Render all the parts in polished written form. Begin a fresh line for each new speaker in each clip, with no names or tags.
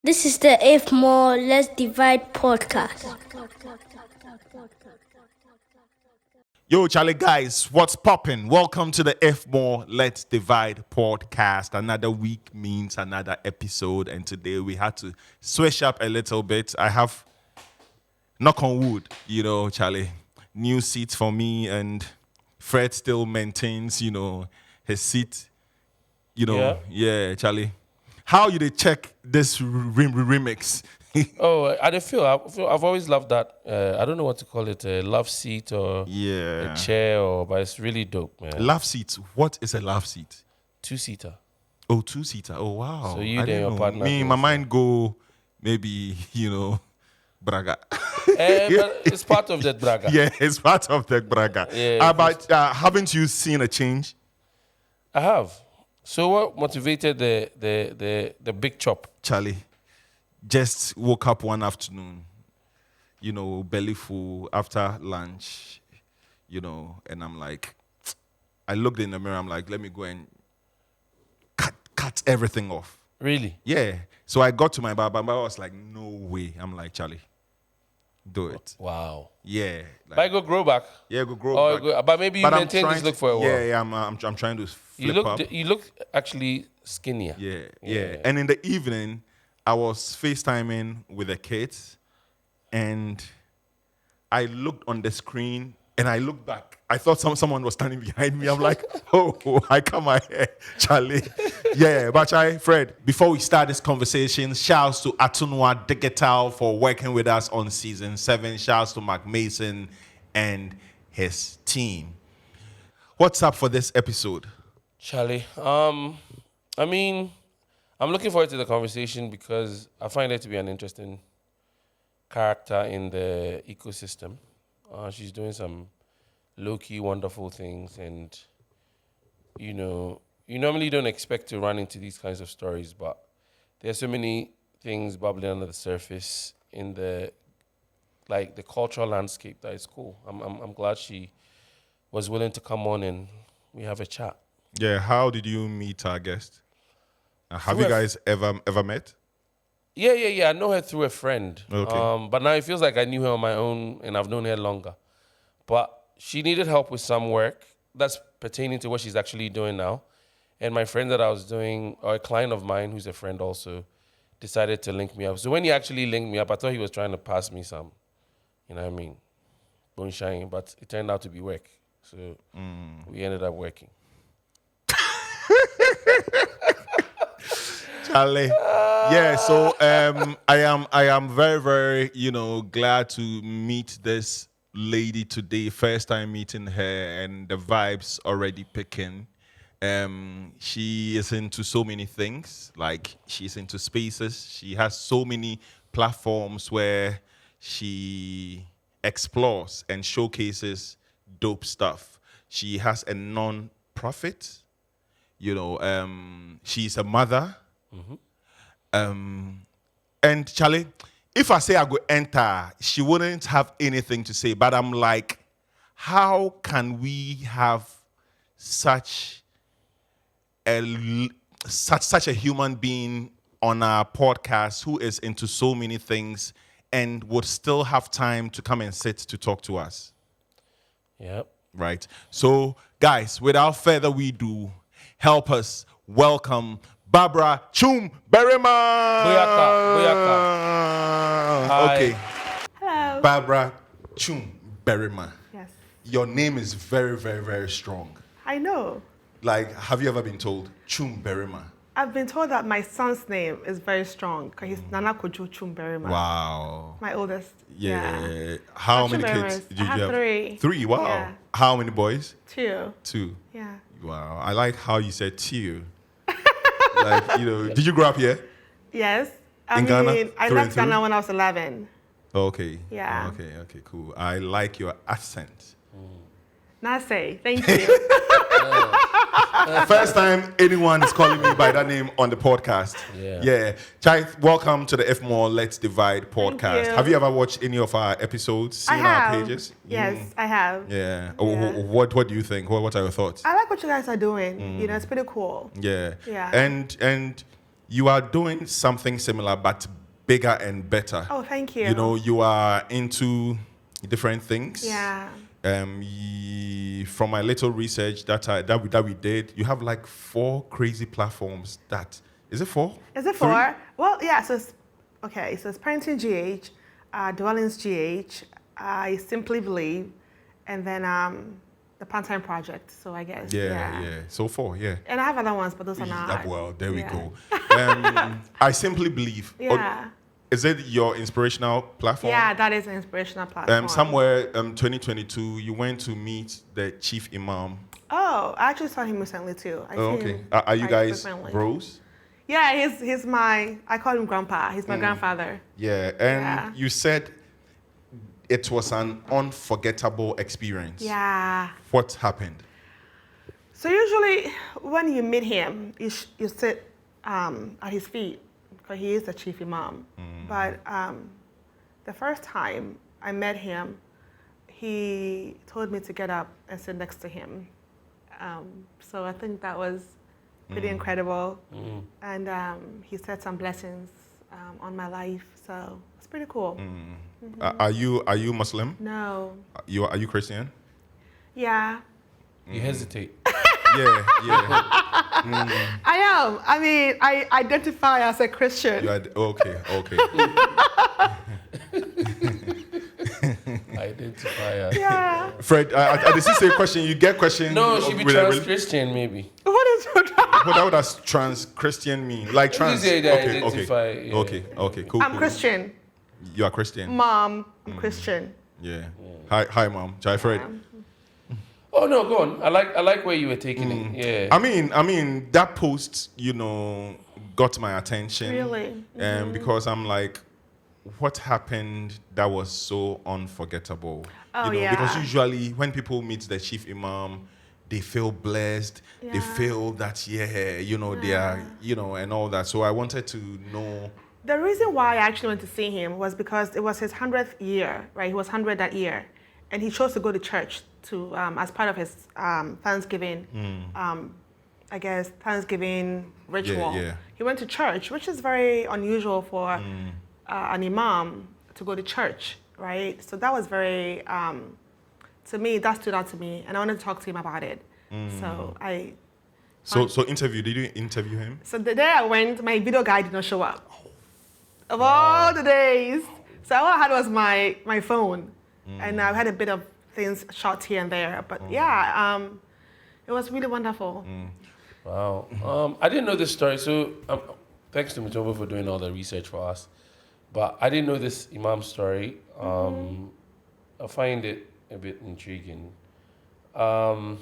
This is the If More Let's Divide podcast.
Yo, Charlie guys, what's poppin'? Welcome to the If More Let's Divide podcast. Another week means another episode, and today we had to switch up a little bit. I have, knock on wood, Charlie, new seats for me, and Fred still maintains, his seat. Yeah, Charlie. How you they check this remix?
I've always loved that. I don't know what to call it, a love seat or
Yeah.
a chair, but it's really dope, man.
Love seat. What is a love seat?
2-seater.
Oh, 2-seater. Oh, wow.
So you
I
then
didn't
your
know.
partner
Me,
goes
my mind go maybe, Braga.
But it's part of that braga.
Yeah, it's part of the Braga.
Yeah,
But haven't you seen a change?
I have. So what motivated the big chop?
Charlie, just woke up one afternoon, belly full after lunch, and I'm like, I looked in the mirror, I'm like, let me go and cut everything off.
Really?
Yeah. So I got to my barber. My barber was like, no way. I'm like, Charlie, do it.
Wow.
Yeah.
But I go grow back.
Yeah, go grow back.
But maybe you
But I'm
maintain this
trying
look
to-
for a while.
Yeah, I'm trying to flip up.
You look actually skinnier.
Yeah. And in the evening, I was FaceTiming with the kids, and I looked on the screen, and I looked back. I thought someone was standing behind me. I'm like, oh, I come my hair, Charlie. Yeah, but Fred, before we start this conversation, shouts to Atunwa Digital for working with us on season 7. Shouts to Mark Mason and his team. What's up for this episode?
Charlie, I'm looking forward to the conversation because I find her to be an interesting character in the ecosystem. She's doing some low-key wonderful things, and you normally don't expect to run into these kinds of stories, but there's so many things bubbling under the surface in the cultural landscape that is cool. I'm glad she was willing to come on and we have a chat.
Yeah, how did you meet our guest? Have
Through
you guys ever met?
Yeah. I know her through a friend.
Okay.
But now it feels like I knew her on my own and I've known her longer. But she needed help with some work that's pertaining to what she's actually doing now. And my friend that I was doing, or a client of mine who's a friend also, decided to link me up. So when he actually linked me up, I thought he was trying to pass me some, moonshine, but it turned out to be work. So we ended up working.
Charlie. Yeah, so I am very, very, glad to meet this lady today. First time meeting her, and the vibes already picking. She is into so many things. Like, she's into spaces. She has so many platforms where she explores and showcases dope stuff. She has a non-profit. She's a mother. And Charlie, if I say I go enter, she wouldn't have anything to say. But I'm like, how can we have such a human being on our podcast who is into so many things and would still have time to come and sit to talk to us?
Yep.
Right. So, guys, without further ado, help us welcome Barbara Twum-Barima.
Booyaka. Hi.
Okay.
Hello.
Barbara Twum-Barima.
Yes.
Your name is very, very, very strong.
I know.
Like, have you ever been told Twum-Barima?
I've been told that my son's name is very strong because he's Nana Kojo Twum-Barima.
Wow.
My oldest.
Yeah. How many kids did you
I have 3.
3, wow.
Yeah.
How many boys?
2.
2.
Yeah.
Wow. I like how you said 2. Like, did you grow up here?
Yes.
In Ghana?
I
Through and
left
through?
Ghana when I was 11.
Okay.
Yeah.
Okay, cool. I like your accent.
Nase. Thank you.
First time anyone is calling me by that name on the podcast. Yeah. Chai, welcome to the F More Let's Divide podcast.
you.
Have you ever watched any of our episodes, seen
I have.
our pages?
Yes, I have.
Yeah.
Yeah.
What do you think? What are your thoughts?
I like what you guys are doing. It's pretty cool.
Yeah.
Yeah.
And you are doing something similar but bigger and better.
Oh, thank you.
You know, you are into different things.
Yeah.
From my little research that we did, you have like 4 crazy platforms. Is it 4?
Is it
3?
4? Well, yeah. So it's ParentingGH, DwellingsGH, I Simply Believe, and then the Panting Project. So I guess.
Yeah. So 4, yeah.
And I have other ones, but those are not.
Well, there we
Yeah.
go. I Simply Believe.
Yeah.
Is it your inspirational platform?
Yeah, that is an inspirational platform.
Somewhere 2022, you went to meet the chief imam.
Oh, I actually saw him recently too. I see
Okay.
him
Are you
quite
guys
frequently.
bros?
Yeah, he's my, I call him grandpa. He's my grandfather.
Yeah. And
Yeah.
you said it was an unforgettable experience.
Yeah.
What happened?
So usually when you meet him, you sit at his feet because he is the chief imam. But the first time I met him, he told me to get up and sit next to him. So I think that was pretty incredible. And he said some blessings on my life. So it's pretty cool.
Are you Muslim?
No.
Are you Christian?
Yeah.
You hesitate.
Yeah.
I am. I mean, I identify as a Christian.
Okay.
Identify as.
Yeah.
Fred, I did say question. You get question.
No, she be
with a
trans Christian maybe.
What is that?
What does trans Christian mean? Like trans?
say they identify, yeah.
Okay, cool.
I'm Christian.
You are Christian.
Mom, I'm Christian.
Yeah. Hi, mom. Chai Fred.
Oh no, go on. I like where you were taking it. Yeah.
I mean that post, got my attention.
Really?
Because I'm like, what happened that was so unforgettable?
Oh, yeah.
Because usually when people meet the chief imam, they feel blessed. They
Yeah.
feel that they are, and all that. So I wanted to know.
The reason why I actually went to see him was because it was his 100th year, right? He was 100 that year. And he chose to go to church to as part of his Thanksgiving, Thanksgiving ritual.
Yeah.
He went to church, which is very unusual for an imam to go to church, right? So that was very, to me, that stood out to me, and I wanted to talk to him about it. So
So interview? Did you interview him?
So the day I went, my video guy did not show up. Of all the days. So all I had was my phone. And I had a bit of things shot here and there. But yeah, it was really wonderful.
Wow. I didn't know this story. So thanks to Mutombo for doing all the research for us. But I didn't know this imam story. I find it a bit intriguing. You're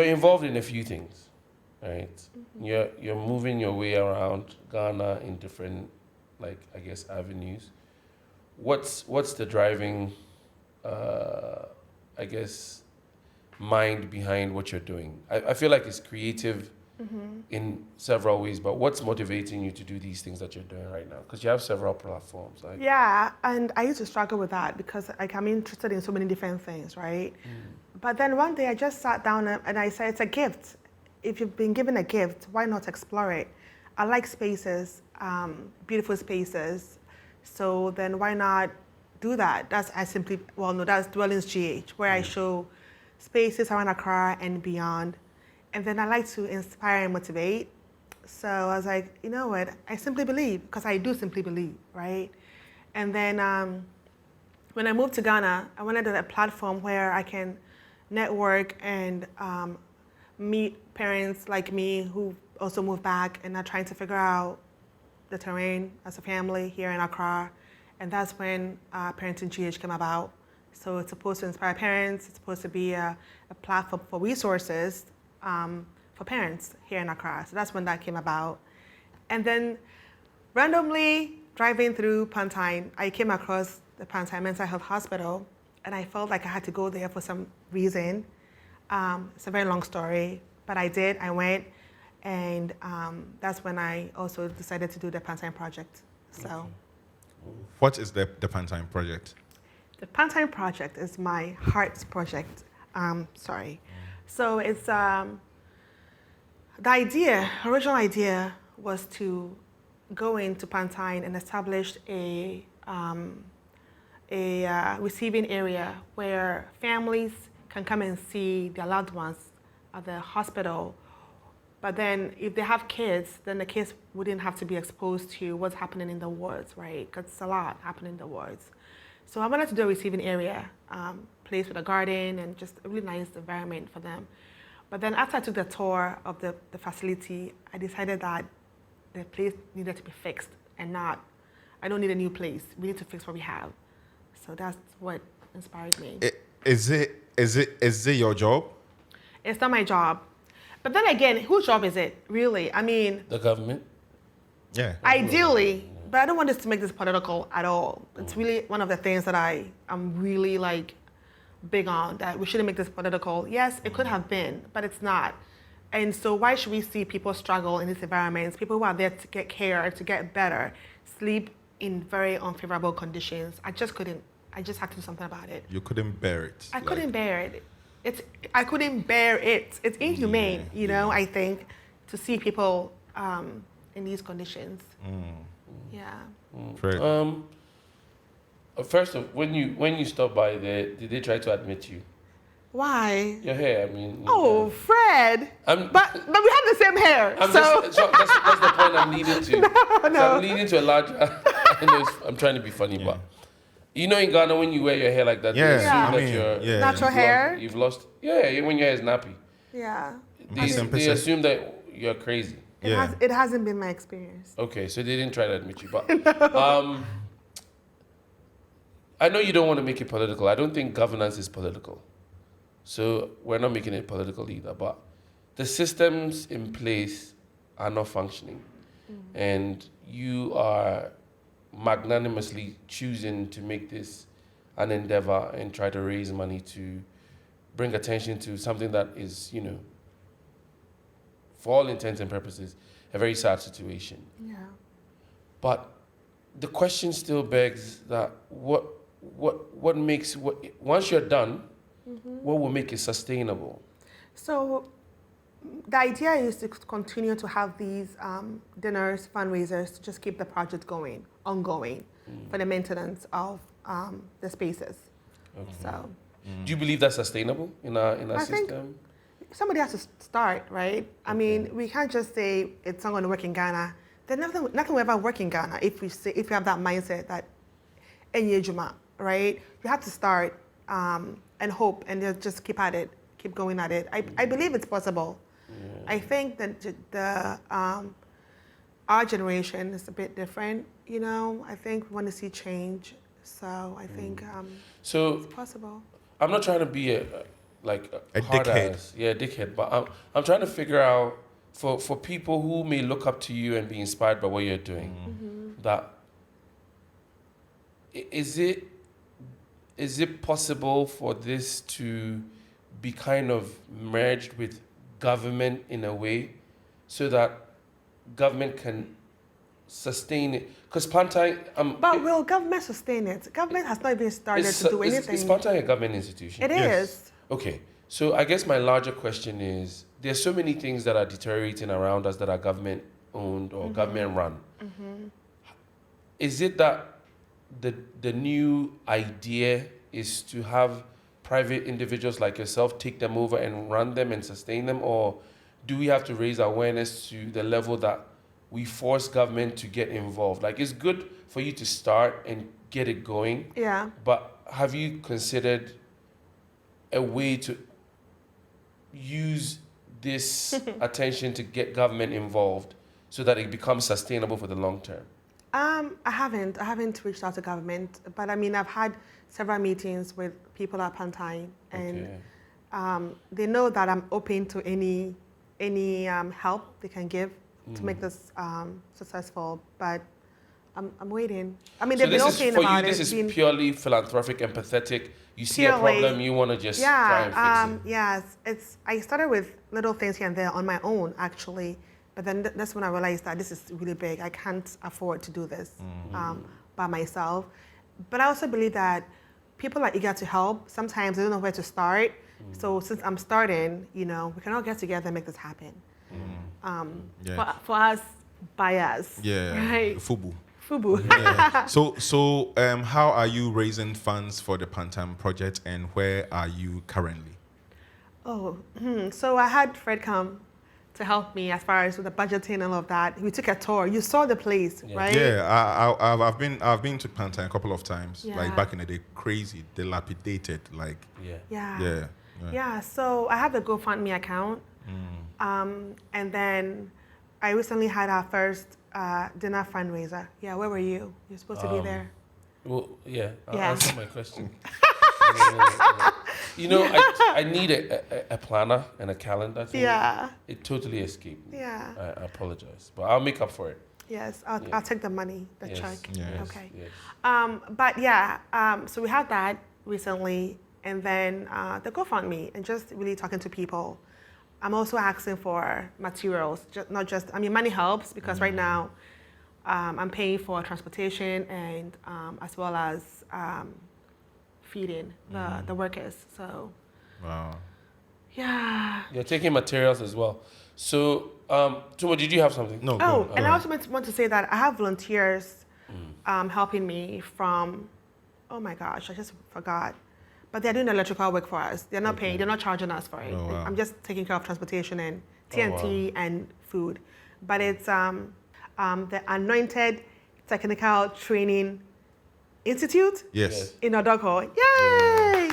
involved in a few things, right? You're moving your way around Ghana in different, avenues. What's the driving, mind behind what you're doing? I feel like it's creative in several ways, but what's motivating you to do these things that you're doing right now? Because you have several platforms.
Yeah, and I used to struggle with that because I'm interested in so many different things, right? But then one day I just sat down and I said, it's a gift. If you've been given a gift, why not explore it? I like spaces, beautiful spaces. So then why not do that? That's DwellingsGH, where I show spaces around Accra and beyond. And then I like to inspire and motivate. So I was like, you know what? I simply believe, because I do simply believe, right? And then when I moved to Ghana, I wanted a platform where I can network and meet parents like me who also moved back and are trying to figure out the terrain as a family here in Accra. And that's when ParentingGH came about. So it's supposed to inspire parents. It's supposed to be a platform for resources for parents here in Accra. So that's when that came about. And then randomly driving through Panting, I came across the Panting Mental Health Hospital, and I felt like I had to go there for some reason. It's a very long story, but I did. I went, and that's when I also decided to do the Panting Project. So,
what is the Panting Project?
The Panting Project is my heart's project. So it's The original idea was to go into Panting and establish a receiving area where families can come and see their loved ones at the hospital. But then if they have kids, then the kids wouldn't have to be exposed to what's happening in the wards, right? Because it's a lot happening in the wards. So I wanted to do a receiving area, place with a garden and just a really nice environment for them. But then after I took the tour of the facility, I decided that the place needed to be fixed and not, I don't need a new place. We need to fix what we have. So that's what inspired me.
Is it your job?
It's not my job. But then again, whose job is it, really? I mean...
The government?
Yeah.
Ideally, but I don't want this to make this political at all. It's really one of the things that I'm really like big on, that we shouldn't make this political. Yes, it could have been, but it's not. And so why should we see people struggle in these environments, people who are there to get care, to get better, sleep in very unfavorable conditions? I just had to do something about it.
You couldn't bear it.
I couldn't bear it. I couldn't bear it. It's inhumane, I think, to see people in these conditions. Yeah.
First of, when you stopped by there, did they try to admit you?
Why?
Your hair, I mean.
Oh, Fred. But we have the same hair.
That's the point I'm leading to.
No.
So I'm leading to a larger. I'm trying to be funny, but in Ghana, when you wear your hair like that, they assume that
natural hair.
You've lost. Yeah, when your hair is nappy.
Yeah.
They assume that you're crazy.
It hasn't been my experience.
Okay, so they didn't try to admit you, but I know you don't want to make it political. I don't think governance is political. So we're not making it political either, but the systems in place are not functioning. And you are magnanimously choosing to make this an endeavor and try to raise money to bring attention to something that is, for all intents and purposes, a very sad situation.
Yeah.
But the question still begs that what makes, once you're done, what will make it sustainable?
So the idea is to continue to have these dinners, fundraisers, to just keep the project ongoing for the maintenance of the spaces.
Okay.
So,
do you believe that's sustainable in our system?
Think somebody has to start, right? I mean, we can't just say it's not going to work in Ghana. Then nothing will ever work in Ghana if we have that mindset that enye juma, right? You have to start and hope and just keep at it, keep going at it. I believe it's possible. I think that our generation is a bit different, I think we want to see change. So I think it's possible.
I'm not trying to be a
dickhead.
Dickhead. But I'm trying to figure out for people who may look up to you and be inspired by what you're doing, that is it possible for this to be kind of merged with government in a way so that government can sustain it? Because Panting...
but will government sustain it? Government has not even started to do anything.
Is Panting a government institution?
It is.
Okay. So I guess my larger question is, there's so many things that are deteriorating around us that are government owned or government run. Is it that the new idea is to have private individuals like yourself take them over and run them and sustain them, or do we have to raise awareness to the level that we force government to get involved? Like, it's good for you to start and get it going.
Yeah.
But have you considered a way to use this attention to get government involved so that it becomes sustainable for the long term?
I haven't reached out to government, but I mean, I've had several meetings with people at Panting, and they know that I'm open to any help they can give to make this successful. But I'm waiting. I mean, they've been open about it.
This is purely philanthropic, empathetic. You see a problem, you want to just try and fix it.
Yes, I started with little things here and there on my own, actually. But then that's when I realized that this is really big. I can't afford to do this by myself. But I also believe that people are eager to help. Sometimes they don't know where to start. So since I'm starting, we can all get together and make this happen. for us buyers.
Yeah.
Right.
Fubu.
Fubu.
Yeah. So, how are you raising funds for the Panting project, and where are you currently?
So I had Fred come to help me as far as with the budgeting and all of that. We took a tour. You saw the place, right?
Yeah, I've been to Panting a couple of times.
Yeah.
Like back in the day, crazy, dilapidated. Like
Yeah. So I have the GoFundMe account, and then I recently had our first dinner fundraiser. Yeah, where were you? You're supposed to be there.
Well, yeah. I'll
Yeah.
answer my question. I need a planner and a calendar. It totally escaped me.
Yeah.
I apologize, but I'll make up for it.
Yes, I'll take the money, the check.
Yes.
Okay.
Yes.
So we had that recently, and then the GoFundMe, and just really talking to people. I'm also asking for materials, not just, money helps because right now I'm paying for transportation and as well as feeding the workers. So,
Wow.
yeah.
You're taking materials as well. So, Tumo, did you have something?
No.
And I also want to say that I have volunteers helping me from, oh my gosh, I just forgot. But they're doing electrical work for us. They're not paying, they're not charging us for it.
Oh, wow.
I'm just taking care of transportation and TNT and food. But it's the Anointed Technical Training Institute
Yes.
in Odoko. Yay!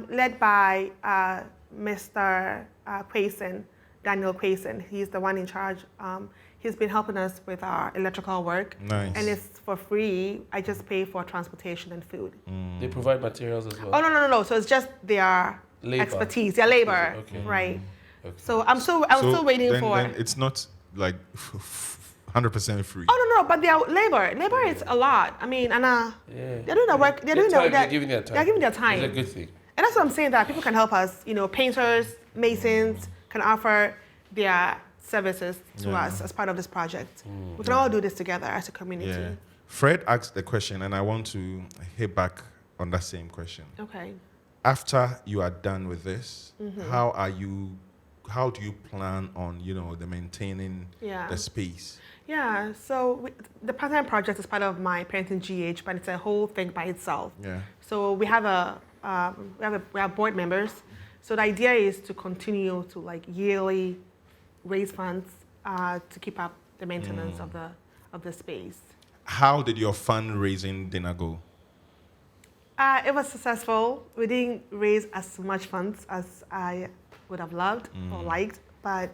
Led by Mr. Quayson, Daniel Quayson. He's the one in charge. He's been helping us with our electrical work.
Nice.
And it's for free. I just pay for transportation and food.
They provide materials as well.
Oh, no. So it's just their
Labor.
expertise, their labor.
Okay.
Right.
Okay.
So I'm still waiting for.
Then it's not like 100% free.
Oh no, but their labor. Labor is a lot. They're doing the work. They're
giving their time.
They're giving their time.
It's a good thing.
And that's what I'm saying, that people can help us. Painters, masons can offer their services to us as part of this project. We can all do this together as a community.
Yeah. Fred asked the question, and I want to hit back on that same question.
Okay.
After you are done with this, how do you plan on, the maintaining the space?
Yeah, so the Panting project is part of my ParentingGH, but it's a whole thing by itself.
Yeah.
So we have we have board members. So the idea is to continue to yearly raise funds to keep up the maintenance of the space.
How did your fundraising dinner go?
It was successful. We didn't raise as much funds as I would have loved or liked, but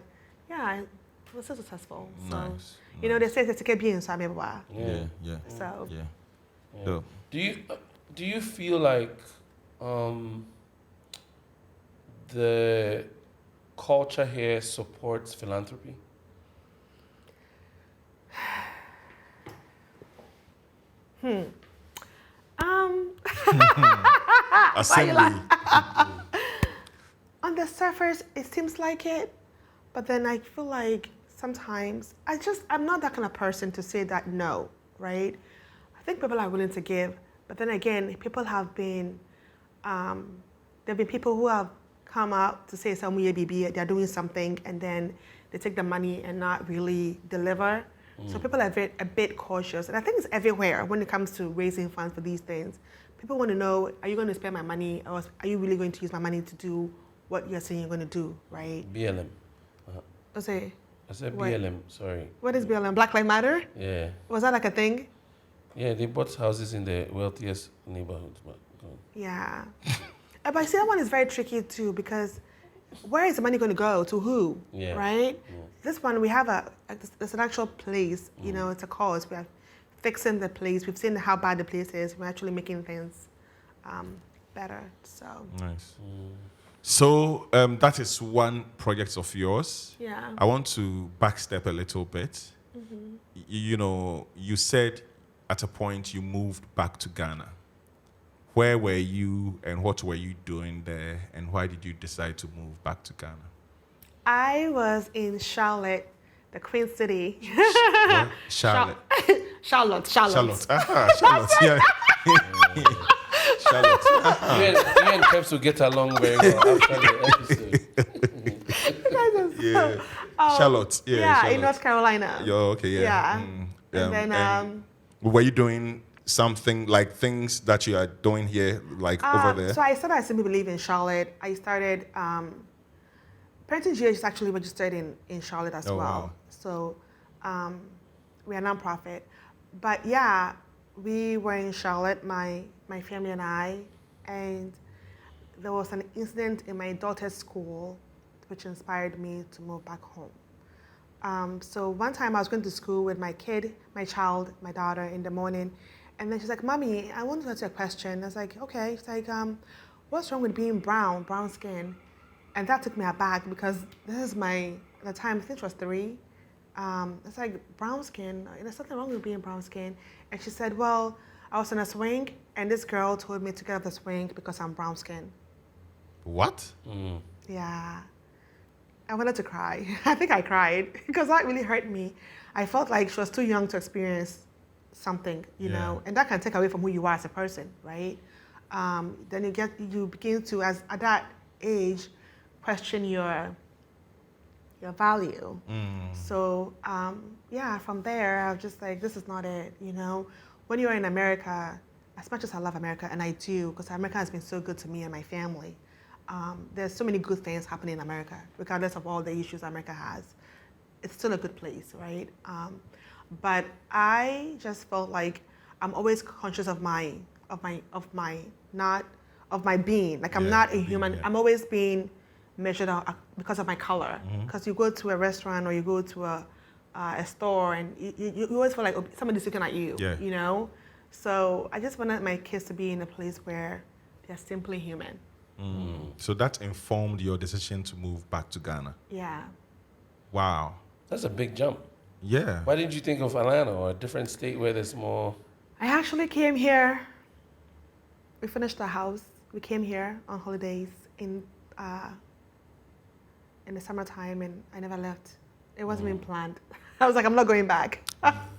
yeah, it was so successful.
Nice.
So, they say it's a bien so
Yeah.
So
Yeah.
Do you feel like the culture here supports philanthropy?
Assembly.
on the surface, it seems like it, but then I feel like sometimes I'm not that kind of person to say that no, right? I think people are willing to give, but then again, people have been, there've been people who have come out to say they're doing something, and then they take the money and not really deliver. So people are a bit cautious, and I think it's everywhere when it comes to raising funds for these things. People want to know, are you going to spend my money, or are you really going to use my money to do what you're saying you're going to do, right?
BLM.
I said
what? BLM, sorry.
What is BLM? Black Lives Matter?
Yeah.
Was that like a thing?
Yeah, they bought houses in the wealthiest neighborhoods.
Yeah. But I see that one is very tricky too, because where is the money going to go? To who?
Yeah.
Right?
Yeah.
This one, we have there's an actual place, it's a cause. We are fixing the place. We've seen how bad the place is. We're actually making things better. So.
Nice. So that is one project of yours.
Yeah.
I want to backstep a little bit. You said at a point you moved back to Ghana. Where were you and what were you doing there, and why did you decide to move back to Ghana?
I was in Charlotte, the Queen City.
What? Charlotte.
Charlotte.
Charlotte. Charlotte. Yeah. Charlotte.
You and Peps will get along very well after the episode.
Yeah. Charlotte. Yeah,
yeah,
Charlotte.
in North Carolina.
Okay, yeah.
Yeah.
And
then
were you doing something like things that you are doing here, like over there?
So I started, I simply believe in Charlotte. I started, ParentingGH is actually registered in Charlotte as well.
Wow.
So we're a nonprofit. But yeah, we were in Charlotte, my family and I, and there was an incident in my daughter's school which inspired me to move back home. So one time I was going to school with my child, my daughter, in the morning, and then she's like, "Mommy, I want to ask you a question." I was like, "Okay." She's like, "What's wrong with being brown skin?" And that took me aback because this is the time, I think she was 3. It's like, brown skin, there's something wrong with being brown skin. And she said, "Well, I was on a swing and this girl told me to get off the swing because I'm brown skin."
What?
Yeah. I wanted to cry. I think I cried because that really hurt me. I felt like she was too young to experience something, you know, and that can take away from who you are as a person, right? Then you begin to, at that age, question your value. So from there, I was just like, this is not it, you know. When you're in America, as much as I love America, and I do, because America has been so good to me and my family, there's so many good things happening in America, regardless of all the issues America has. It's still a good place, right? But I just felt like I'm always conscious of my being. Like I'm not a human.
Yeah.
I'm always being measured out because of my color. Because you go to a restaurant or you go to a store and you always feel like somebody's looking at you.
Yeah.
You know. So I just wanted my kids to be in a place where they're simply human.
So that informed your decision to move back to Ghana.
Yeah.
Wow.
That's a big jump.
Yeah.
Why didn't you think of Atlanta or a different state where there's more?
I actually came here. We finished the house. We came here on holidays in the summertime, and I never left. It wasn't even planned. I was like, I'm not going back.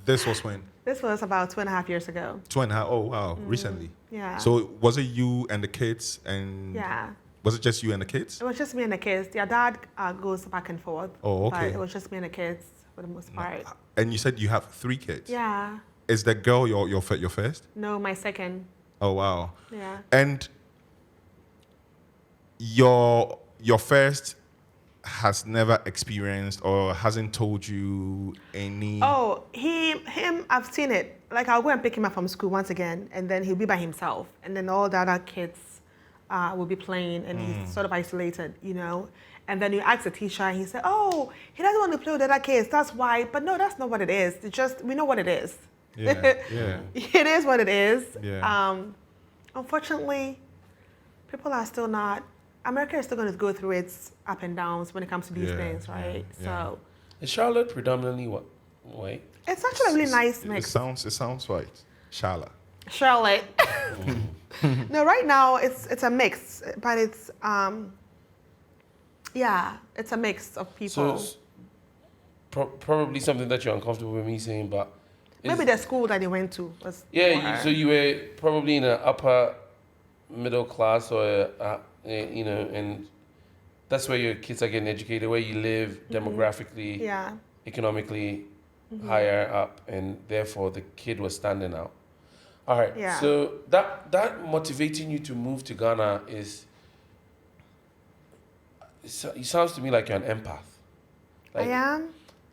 This was when?
This was about 2.5 years ago.
2.5. Oh wow, recently.
Yeah.
So was it you and the kids and?
Yeah.
Was it just you and the kids?
It was just me and the kids. Their dad goes back and forth.
Oh, okay.
But it was just me and the kids for the most part.
And you said you have 3 kids.
Yeah.
Is the girl your first?
No, my second.
Oh wow.
Yeah.
And your first has never experienced or hasn't told you any.
Oh, him, I've seen it. Like I'll go and pick him up from school once again, and then he'll be by himself, and then all the other kids will be playing, and he's sort of isolated, you know. And then you ask the teacher, and he said, "Oh, he doesn't want to play with the other kids. That's why." But no, that's not what it is. It's just we know what it is.
Yeah. Yeah.
It is what it is.
Yeah.
Unfortunately, people are still not. America is still going to go through its up and downs when it comes to these things, right? So
Is Charlotte predominantly what? White?
it's actually a really nice mix.
It sounds right. Charlotte.
Charlotte. No, right now it's a mix, but it's it's a mix of people.
So it's probably something that you're uncomfortable with me saying, but
Maybe the school that they went to was.
so you were probably in an upper middle class or and that's where your kids are getting educated, where you live demographically, economically higher up, and therefore the kid was standing out. All right.
Yeah.
So that motivating you to move to Ghana it sounds to me like you're an empath. Like,
I am.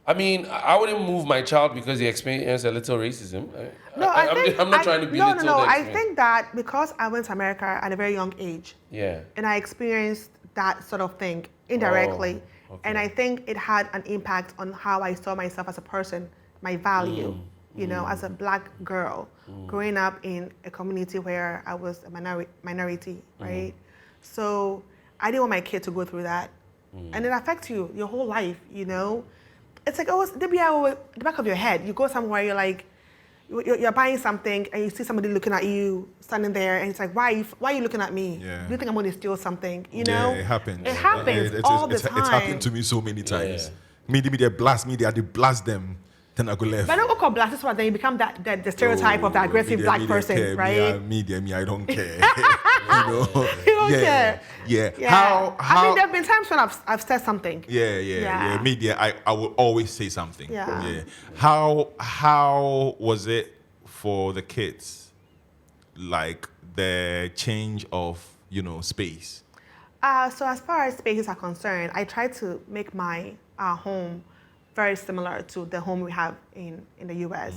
I mean, I wouldn't move my child because he experienced a little racism.
No,
I'm not trying to belittle
No.
the
I
experience.
think that because I went to America at a very young age, and I experienced that sort of thing indirectly, and I think it had an impact on how I saw myself as a person, my value. You know, as a black girl, growing up in a community where I was a minority, right? So I didn't want my kid to go through that, and it affects you your whole life. You know. It's like always the back of your head. You go somewhere, you're like, you're buying something, and you see somebody looking at you, standing there, and it's like, why are you looking at me?
Yeah.
Do you think I'm going to steal something? You know?
Yeah, it happens.
It happens all the time.
It's happened to me so many times. Media blast media, they blast them. Then I go left.
But don't go black. That's why then you become the stereotype of the aggressive black person,
care.
right?
Me, I don't care. You know?
You don't care.
Yeah.
Yeah.
How?
I mean, there have been times when I've said something.
Yeah. Media. I will always say something.
Yeah.
How was it for the kids? Like the change of space.
So as far as spaces are concerned, I try to make my home very similar to the home we have in the US.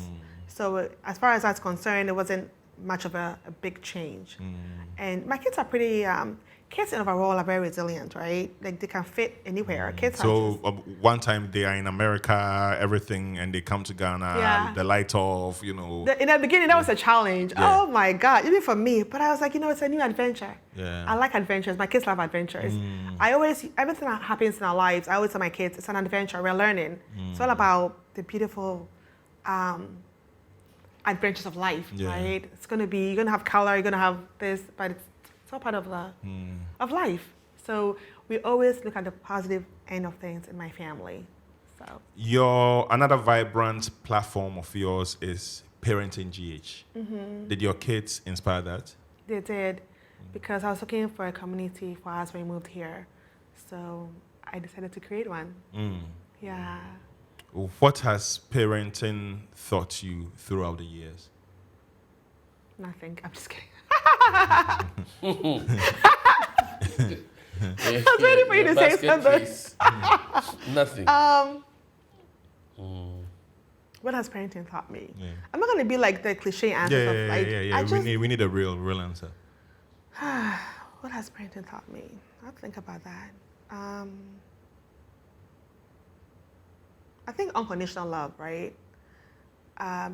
So as far as that's concerned, it wasn't much of a big change. And my kids are pretty, kids overall are very resilient, right? Like they can fit anywhere. Kids
So one time they are in America, everything, and they come to Ghana, the light off,
in the beginning, that was a challenge.
Yeah.
Oh my God, even for me. But I was like, it's a new adventure.
Yeah.
I like adventures. My kids love adventures. Everything that happens in our lives, I always tell my kids, it's an adventure. We're learning. It's all about the beautiful adventures of life, right? It's going to be, you're going to have color, you're going to have this, but it's all part of of life. So we always look at the positive end of things in my family. So
Another vibrant platform of yours is ParentingGH. Did your kids inspire that?
They did, because I was looking for a community for us when we moved here. So I decided to create one. Yeah.
What has parenting taught you throughout the years?
Nothing. I'm just kidding.
I
was waiting for you to say something.
Nothing.
What has parenting taught me? I'm not going to be like the cliche answer of like.
We need a real answer.
What has parenting taught me? I'll think about that. I think unconditional love, right?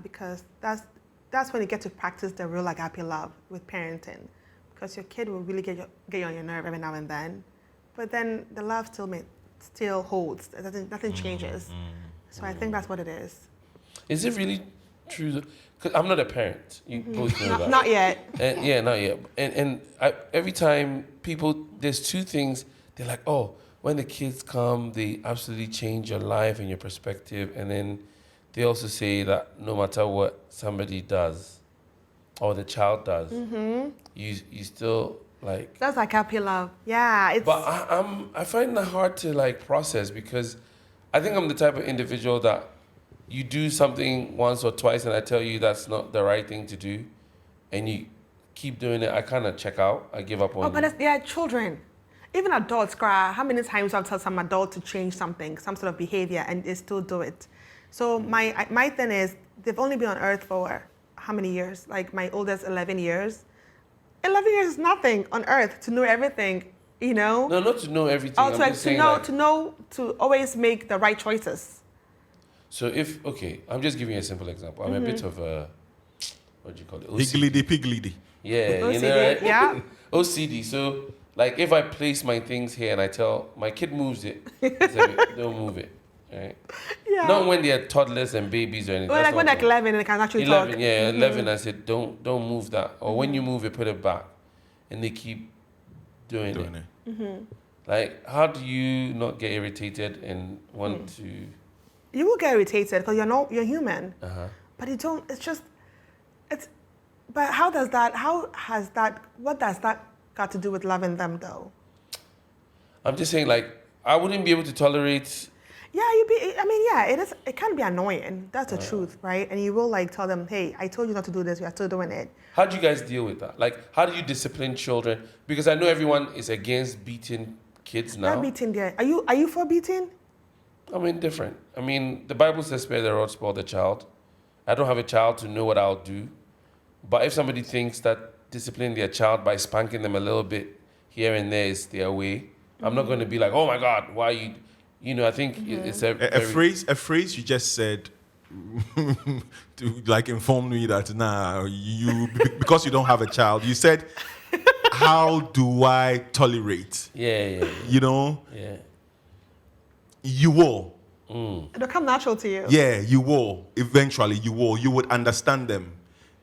Because that's when you get to practice the real agape love with parenting, because your kid will really get you on your nerve every now and then, but then the love still holds. Nothing changes. So I think that's what it is.
Is it really true? Because I'm not a parent. You both know that.
Not yet.
Not yet. And every time there's two things. They're like, oh, when the kids come, they absolutely change your life and your perspective. And then they also say that no matter what somebody does or the child does, you still like.
That's like happy love. Yeah.
But I find that hard to like process, because I think I'm the type of individual that you do something once or twice and I tell you that's not the right thing to do, and you keep doing it, I kind of check out. I give up on you.
But they're children. Even adults cry. How many times I've told some adult to change something, some sort of behavior, and they still do it. So my thing is, they've only been on earth for how many years? Like my oldest, 11 years. 11 years is nothing on earth to know everything,
No, not to know everything.
Oh, to always make the right choices.
So I'm just giving you a simple example. I'm a bit of a, what do you call it?
Pigledy.
Yeah,
OCD,
right?
yeah.
OCD. So, like, if I place my things here and I tell my kid moves it, I say, don't move it, right?
Yeah.
Not when they're toddlers and babies or anything.
Well, like when they're 11 and they can actually
11,
talk.
yeah, 11. I said, don't move that. Or when you move it, put it back. And they keep doing it. Like, how do you not get irritated and want to?
You will get irritated because you're human. But you don't. But what does that got to do with loving them though?
I'm just saying, like, I wouldn't be able to tolerate.
Yeah, it is. It can be annoying. That's the truth, right? And you will like tell them, hey, I told you not to do this. You are still doing it.
How do you guys deal with that? Like, how do you discipline children? Because I know everyone is against beating kids now.
Not beating there. Are you for beating?
I mean, different. I mean, the Bible says spare the rod, spoil the child. I don't have a child to know what I'll do. But if somebody thinks that disciplining their child by spanking them a little bit here and there is their way, I'm not going to be like, oh my God, why you? I think it's a
phrase you just said to like inform me that because you don't have a child. You said, how do I tolerate?
Yeah.
Yeah. You will.
It'll come natural to you.
Yeah, you will. Eventually, you will. You would understand them.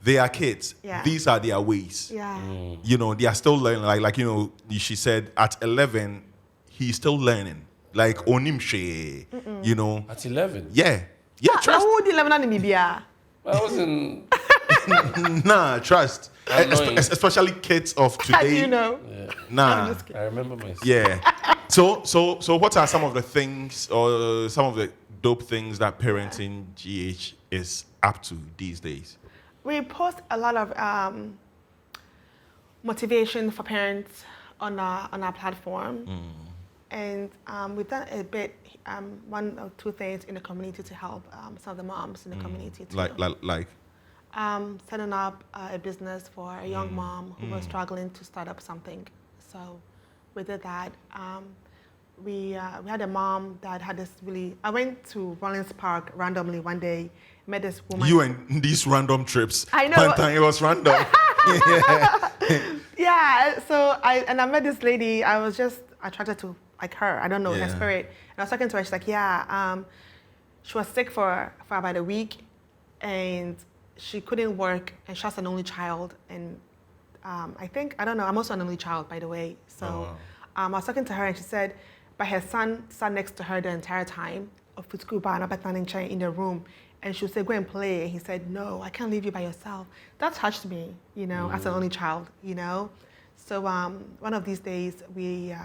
They are kids.
Yeah.
These are their ways.
Yeah.
They are still learning. Like she said, at 11, he's still learning. Like, onimshe,
At 11?
Yeah. Yeah, trust.
I wasn't.
Nah, trust.
Annoying.
Especially kids of
How
today.
do you know?
Yeah.
Nah.
I remember myself.
Yeah. So what are some of the things or some of the dope things that Parenting GH is up to these days?
We post a lot of motivation for parents on our platform. And we've done a bit, one or two things in the community to help some of the moms in the community too.
Like
Setting up a business for a young mom who was struggling to start up something. So we did that. We had a mom that had this really, I went to Rollins Park randomly one day, met this woman.
you and these random trips.
I know.
One time it was random.
Yeah, so I met this lady. I was just attracted to like her. I don't know, her
Yeah.
spirit. And I was talking to her. She's like, she was sick for about a week, and she couldn't work, and she has an only child. And I don't know. I'm also an only child, by the way. So I was talking to her, and she said, but her son sat next to her the entire time of school in the room. And she would say, go and play. And he said, no, I can't leave you by yourself. That touched me, as an only child, So one of these days, we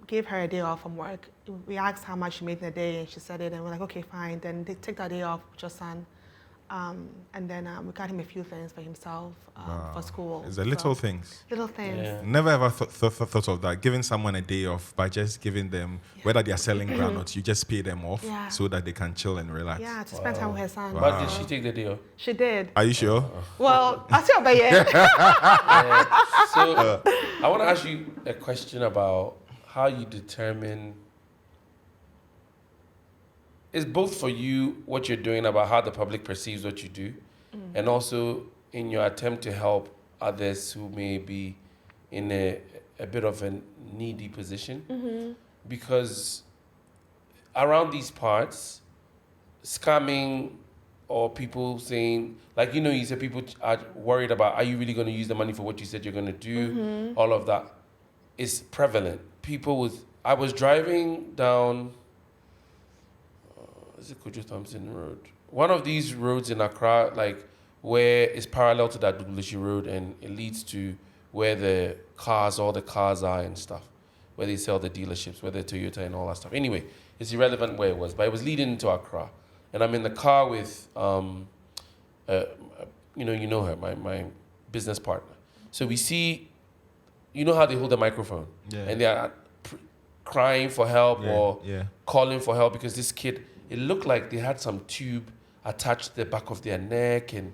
gave her a day off from work. We asked how much she made in a day, and she said it. And we're like, okay, fine. Then they take that day off with your son. And then we got him a few things for himself for school.
It's the little things.
Little things.
Yeah.
Never ever thought of that. Giving someone a day off by just giving them, whether they are selling groundnuts, you just pay them off so that they can chill and relax.
Yeah, to spend time with her son.
But did she take the day off?
She did.
Are you sure?
Well, I still bet yeah.
So I want to ask you a question about how you determine. It's both for you, what you're doing, about how the public perceives what you do, and also in your attempt to help others who may be in a bit of a needy position. Because around these parts, scamming or people saying, like, you said people are worried about, are you really going to use the money for what you said you're going to do? All of that is prevalent. I was driving down, is it Kojo Thompson Road? One of these roads in Accra, like where it's parallel to that Dublushi Road, and it leads to where all the cars are and stuff, where they sell the dealerships, where they're Toyota and all that stuff. Anyway, it's irrelevant where it was, but it was leading into Accra. And I'm in the car with, you know her, my business partner. So we see, how they hold the microphone, and they are crying for help or calling for help because this kid, it looked like they had some tube attached to the back of their neck, and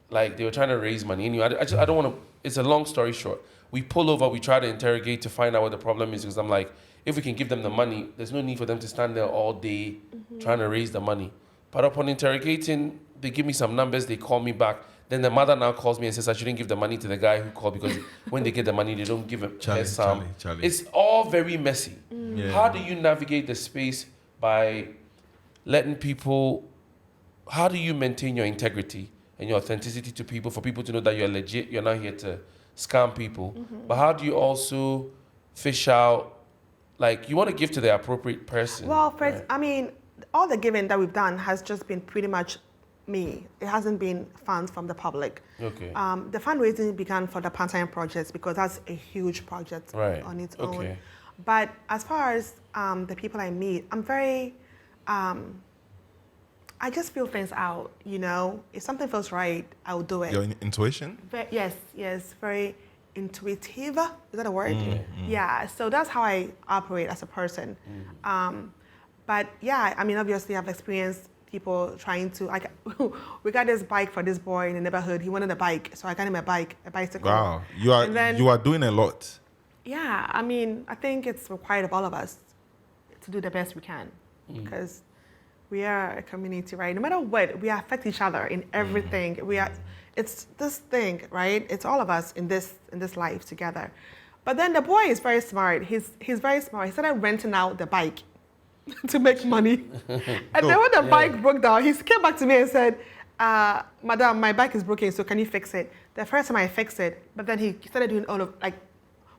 like they were trying to raise money. Anyway, I don't want to, it's a long story short. We pull over, we try to interrogate to find out what the problem is, because I'm like, if we can give them the money, there's no need for them to stand there all day trying to raise the money. But upon interrogating, they give me some numbers, they call me back. Then the mother now calls me and says I shouldn't give the money to the guy who called, because when they get the money, they don't give him
Charlie.
It's all very messy.
Yeah.
How do you navigate the space by letting people, how do you maintain your integrity and your authenticity to people, for people to know that you're legit, you're not here to scam people, but how do you also fish out, like, you want to give to the appropriate person?
Well, first,
right?
I mean, all the giving that we've done has just been pretty much me. It hasn't been funds from the public.
Okay.
The fundraising began for the Panting projects, because that's a huge project on its own. But as far as the people I meet, I'm very, I just feel things out, If something feels right, I'll do it.
Your intuition?
Yes, very intuitive. Is that a word? Yeah, so that's how I operate as a person. But yeah, I mean, obviously I've experienced people trying to, we got this bike for this boy in the neighborhood. He wanted a bike, so I got him a bicycle.
Wow, you are doing a lot.
Yeah, I mean, I think it's required of all of us to do the best we can, because we are a community, right? No matter what, we affect each other in everything. It's this thing, right? It's all of us in this life together. But then the boy is very smart. He's very smart. He started renting out the bike to make money. And then when the bike broke down, he came back to me and said, Madam, my bike is broken, so can you fix it? The first time I fixed it, but then he started doing all of,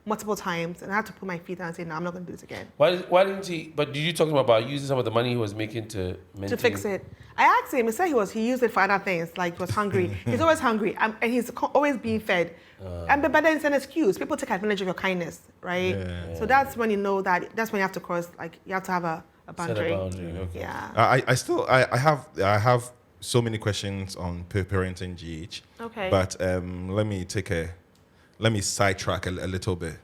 multiple times, and I had to put my feet down and say, no, I'm not going to do this again.
Why didn't he? But did you talk to him about using some of the money he was making to maintain?
To fix it. I asked him, he said he used it for other things, like he was hungry. He's always hungry, and he's always being fed. But then it's an excuse. People take advantage of your kindness, right?
Yeah.
So that's when you know that's when you have to cross, like you have to have a boundary.
Set a boundary. Okay.
Yeah.
I have so many questions on ParentingGH.
Okay.
But let me sidetrack a little bit.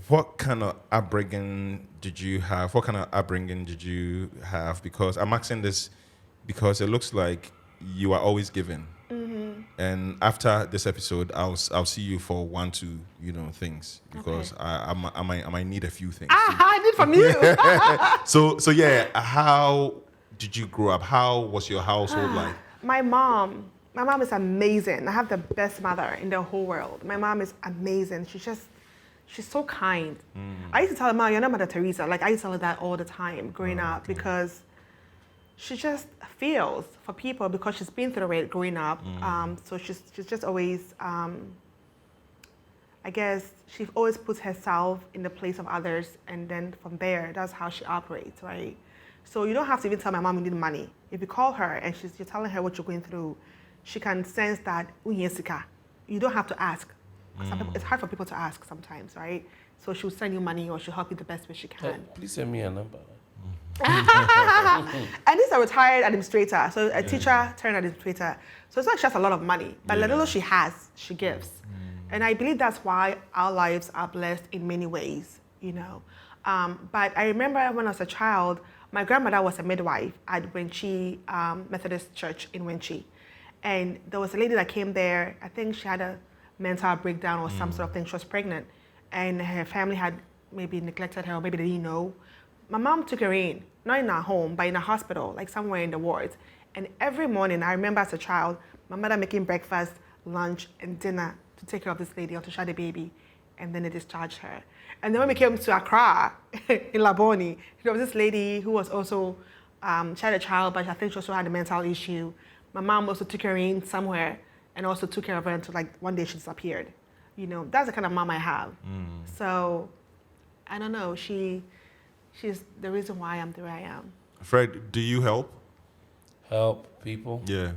What kind of upbringing did you have? Because I'm asking this because it looks like you are always giving. And after this episode, I'll see you for 1, 2 things because I might need a few things.
I need from you.
So yeah, how did you grow up? How was your household like?
My mom is amazing. I have the best mother in the whole world. My mom is amazing. She's so kind. I used to tell her, Mom, you're not Mother Teresa. Like, I used to tell her that all the time growing up because she just feels for people because she's been through it growing up. So she's just always, I guess, she always puts herself in the place of others. And then from there, that's how she operates, right? So you don't have to even tell my mom you need money. If you call her and you're telling her what you're going through, she can sense that you don't have to ask. It's hard for people to ask sometimes, right? So she'll send you money or she'll help you the best way she can.
Please send me a number.
And this is a retired administrator, so a teacher turned administrator. So it's not just a lot of money, but the little she has, she gives. And I believe that's why our lives are blessed in many ways, But I remember when I was a child, my grandmother was a midwife at Wenchi Methodist Church in Wenchi. And there was a lady that came there. I think she had a mental breakdown or some sort of thing. She was pregnant. And her family had maybe neglected her or maybe they didn't know. My mom took her in, not in her home, but in a hospital, like somewhere in the wards. And every morning, I remember as a child, my mother making breakfast, lunch, and dinner to take care of this lady or to share the baby. And then they discharged her. And then when we came to Accra, in Laboni, there was this lady who was also, she had a child, but I think she also had a mental issue. My mom also took her in somewhere and also took care of her until like one day she disappeared. That's the kind of mom I have. So, I don't know, she's the reason why I'm the way I am.
Fred, do you help?
Help people?
Yeah.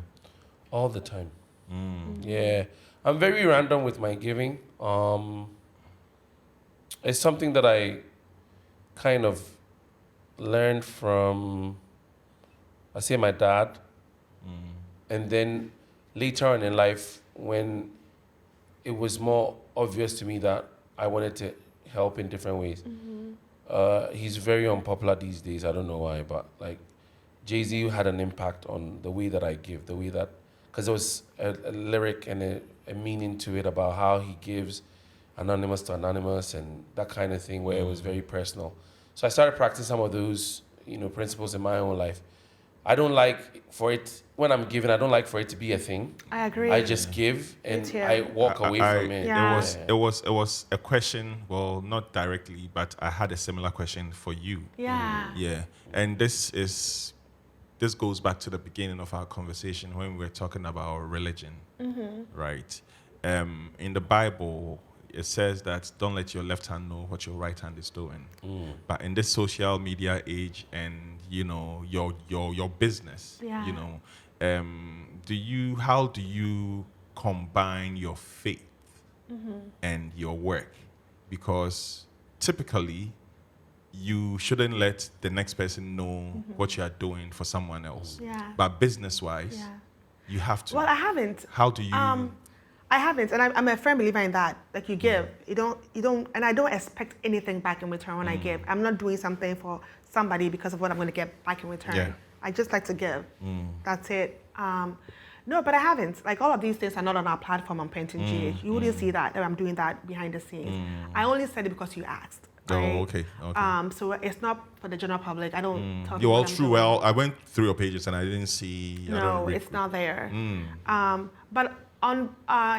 All the time. Yeah. I'm very random with my giving. It's something that I kind of learned from, I say, my dad. And then later on in life, when it was more obvious to me that I wanted to help in different ways. He's very unpopular these days. I don't know why, but like Jay-Z had an impact on the way that I give, the way that, because there was a lyric and a meaning to it about how he gives anonymous to anonymous and that kind of thing where it was very personal. So I started practicing some of those, principles in my own life. I don't like for it, when I'm giving, I don't like for it to be a thing.
I agree.
I just give and I walk away from it.
Yeah.
It was a question, well, not directly, but I had a similar question for you.
Yeah.
Yeah. And this goes back to the beginning of our conversation when we were talking about religion. Right? In the Bible, it says that don't let your left hand know what your right hand is doing. But in this social media age and your business, how do you combine your faith and your work? Because typically you shouldn't let the next person know what you are doing for someone else. But business-wise, you have to.
Well, I haven't.
How do you?
I haven't, and I'm a firm believer in that. Like you give, you don't, and I don't expect anything back in return when I give. I'm not doing something for somebody because of what I'm going to get back in return.
Yeah.
I just like to give. That's it. No, but I haven't. Like all of these things are not on our platform on ParentingGH. You wouldn't see that I'm doing that behind the scenes. I only said it because you asked. Right?
Oh, okay.
So it's not for the general public. I don't talk
You
about
all
what I'm
true.
doing.
Well, I went through your pages and I didn't see.
No, it's not there. But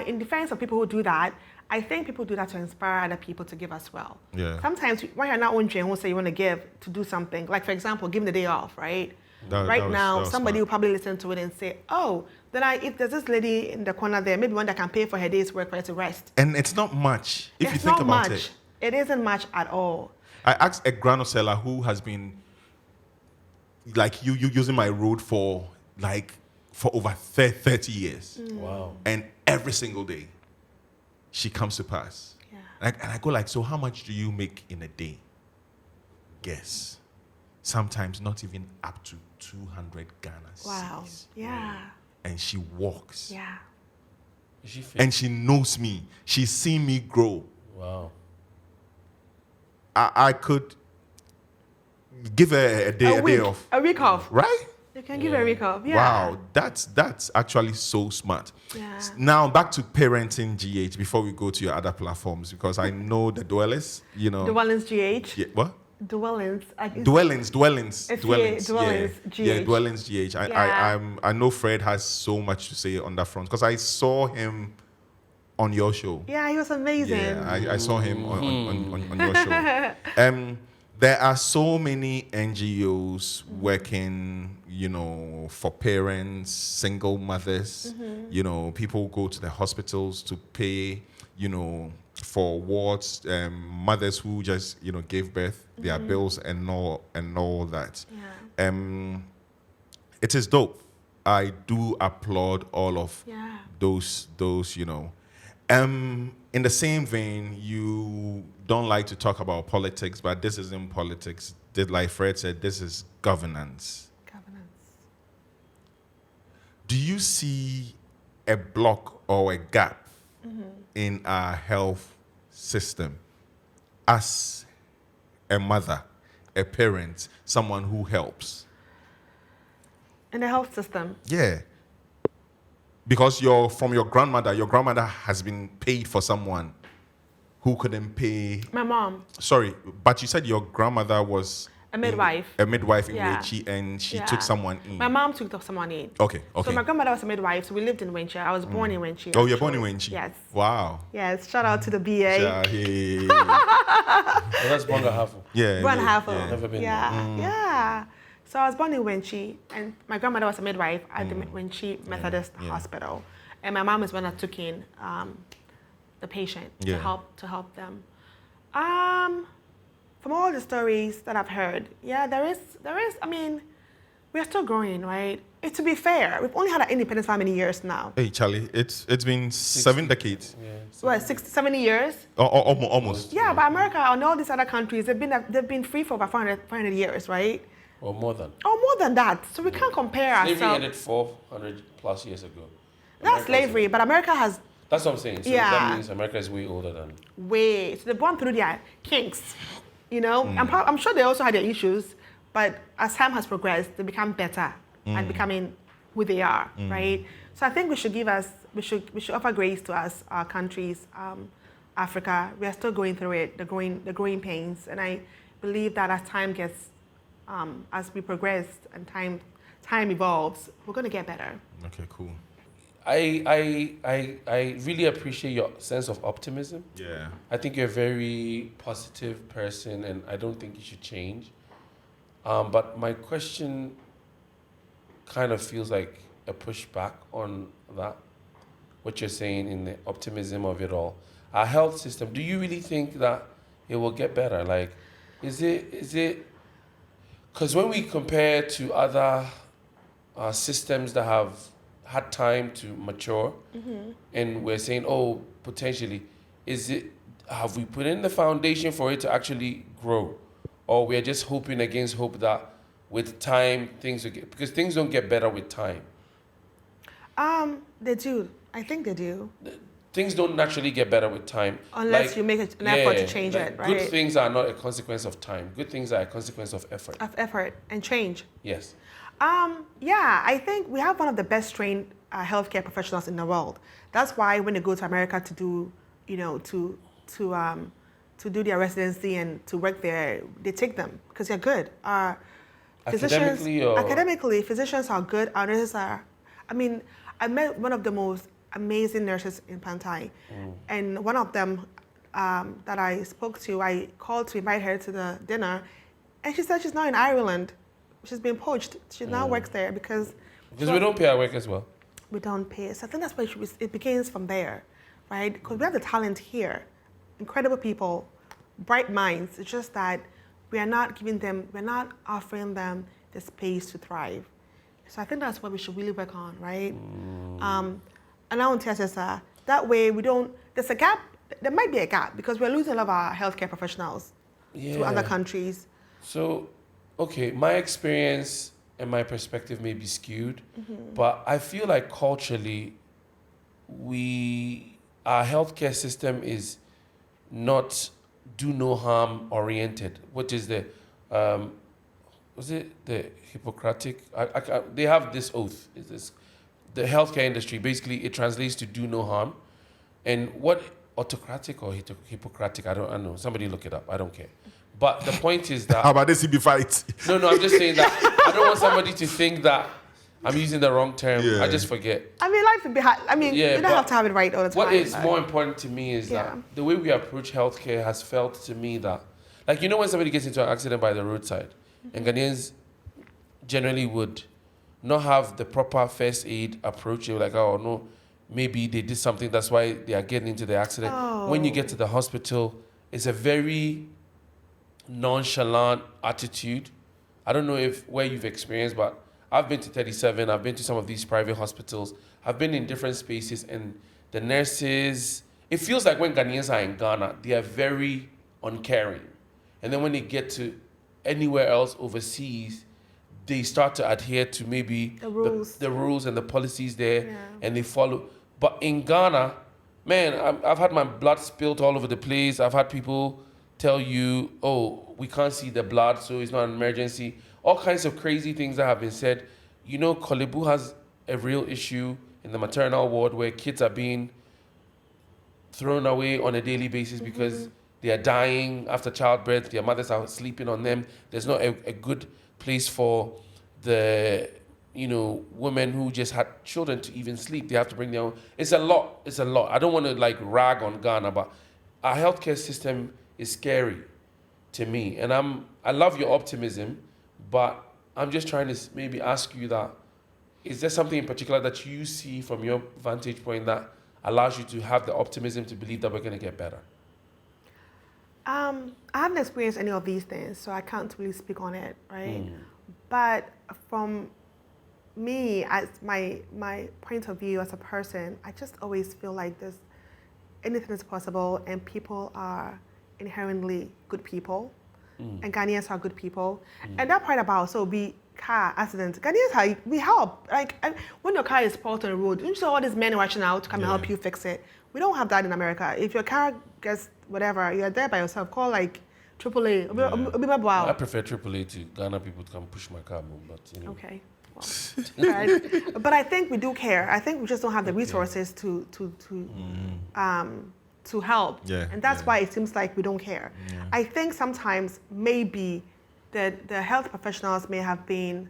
in defense of people who do that, I think people do that to inspire other people to give as well.
Yeah.
Sometimes when you're not wondering who say you want to give to do something, like for example, giving the day off, right? That was somebody will probably listen to it and say, oh, then if there's this lady in the corner there, maybe one that can pay for her day's work for her to rest.
And it's not much if you think about it.
It isn't much at all.
I asked a grano seller who has been like you using my road for over 30 years.
Wow.
And every single day she comes to pass.
Yeah.
And I go like, so how much do you make in a day? Guess. Sometimes not even up to 200 Ghana
Wow.
cedis.
Yeah.
And she walks.
Yeah.
Is she fit?
And she knows me. She's seen me grow.
Wow.
I could give her a day off.
A week off.
Right?
You can give her a week off. Yeah.
Wow, that's actually so smart.
Yeah.
Now back to ParentingGH before we go to your other platforms, because I know the dwellers,
DwellingsGH.
Yeah, what?
Dwellings.
Dwellings.
It's
Dwellings.
DwellingsGH.
Yeah, DwellingsGH. I know Fred has so much to say on that front because I saw him on your show.
Yeah, he was amazing.
Yeah, I saw him on your show. There are so many NGOs working, for parents, single mothers. People go to the hospitals to pay, for wards, mothers who just, gave birth, their bills and all that.
Yeah.
It is dope. I do applaud all of
Yeah.
those. In the same vein, you don't like to talk about politics, but this isn't politics. Like Fred said, this is governance. Do you see a block or a gap in our health system as a mother, a parent, someone who helps?
In the health system.
Yeah. Because from your grandmother has been paid for someone who couldn't pay.
My mom.
Sorry, but you said your grandmother was
A midwife.
A midwife in
Yeah.
Wenchi, and she
Yeah.
took someone in.
My mom took someone in.
Okay.
So my grandmother was a midwife, so we lived in Wenchi. I was born in Wenchi.
Oh, you're born in Wenchi?
Yes.
Wow.
Yes. Shout out to the BA.
Yeah, hey.
Well, that's Bonga Hafu.
Yeah.
One
yeah,
half
yeah.
of.
Never been
Yeah. Yeah. So I was born in Wenchi, and my grandmother was a midwife at the Wenchi Methodist
yeah.
Hospital, and my mom is one that took in the patient
Yeah.
to help them. From all the stories that I've heard, yeah, there is. I mean, we're still growing, right? To be fair, we've only had our independence for how many years now?
Hey, Charlie, it's been 7 decades.
Yeah.
What, 60, 70 years?
Almost.
Yeah, but America and all these other countries, they've been free for about 400 years, right?
Or more than.
Oh, more than that. So we can't compare
Slavery
ourselves.
ended 400 plus years ago.
That's
America
slavery, but America has
That's what I'm saying. So
Yeah.
that means America is way older than.
way. So they've gone through their kinks, I'm sure they also had their issues, but as time has progressed, they become better and becoming who they are, right? So I think we should offer grace to us, our countries, Africa. We are still going through it, the growing pains, and I believe that as time gets, as we progress and time evolves, we're going to get better.
Okay, cool.
I really appreciate your sense of optimism.
Yeah.
I think you're a very positive person, and I don't think you should change. But my question kind of feels like a pushback on that, what you're saying in the optimism of it all. Our health system, do you really think that it will get better? Like, is it, because when we compare to other systems that have had time to mature, and we're saying, oh, potentially, have we put in the foundation for it to actually grow? Or we're just hoping against hope that with time, things will get, because things don't get better with time.
They do. I think they do.
Things don't naturally get better with time.
Unless you make an effort to change it, right?
Good things are not a consequence of time. Good things are a consequence of effort.
Of effort and change.
Yes.
Yeah, I think we have one of the best trained healthcare professionals in the world. That's why when they go to America to do, to do their residency and to work there, they take them because they're good. Academically, physicians are good. Our nurses are. I met one of the most amazing nurses in Panting, and one of them that I spoke to, I called to invite her to the dinner, and she said she's now in Ireland. She's been poached. She now works there because
we don't pay our workers well.
We don't pay. So I think that's why it begins from there, right? Because we have the talent here, incredible people, bright minds. It's just that we're not offering them the space to thrive. So I think that's what we should really work on, right? And I want to tell that way there's a gap, there might be a gap because we're losing a lot of our healthcare professionals to other countries.
So, okay, my experience and my perspective may be skewed, but I feel like culturally, our healthcare system is not do no harm oriented, which is the was it the Hippocratic? They have this oath. Is this the healthcare industry? Basically, it translates to do no harm. And what autocratic or Hippocratic? I don't know. Somebody look it up. I don't care. But the point is that
How about this CB fight?
no, I'm just saying that I don't want somebody to think that I'm using the wrong term.
Yeah.
I just forget.
I mean, life would be hard. I mean, you don't have to have it right all the time.
What is more important to me is that the way we approach healthcare has felt to me that, like, you know, when somebody gets into an accident by the roadside, and Ghanaians generally would not have the proper first aid approach. They're like, oh no, maybe they did something, that's why they are getting into the accident. When you get to the hospital, it's a very nonchalant attitude. I don't know where you've experienced, but I've been to 37, I've been to some of these private hospitals, I've been in different spaces, and the nurses, it feels like when Ghanaians are in Ghana, they are very uncaring. And then when they get to anywhere else overseas, they start to adhere to maybe the rules and the policies there, and they follow. But in Ghana, man, I've had my blood spilled all over the place. I've had people tell you, oh, we can't see the blood, so it's not an emergency. All kinds of crazy things that have been said. You know, Kolebu has a real issue in the maternal ward where kids are being thrown away on a daily basis because they are dying after childbirth. Their mothers are sleeping on them. There's not a good place for the, women who just had children to even sleep. They have to bring their own. It's a lot. I don't want to rag on Ghana, but our healthcare system is scary to me. And I love your optimism, but I'm just trying to maybe ask you that, is there something in particular that you see from your vantage point that allows you to have the optimism to believe that we're going to get better?
I haven't experienced any of these things, so I can't really speak on it, right? But from me, as my point of view as a person, I just always feel like anything is possible, and people are inherently good people, and Ghanaians are good people. And that part about car accidents, Ghanaians we help. When your car is spoiled on the road, you saw all these men rushing out to come and help you fix it. We don't have that in America. If your car gets whatever, you're there by yourself. Call AAA.
I prefer AAA to Ghana people to come push my car, but
Okay. Well, right. But I think we do care. I think we just don't have the resources to help.
Yeah,
And that's why it seems like we don't care.
Yeah.
I think sometimes maybe the health professionals may have been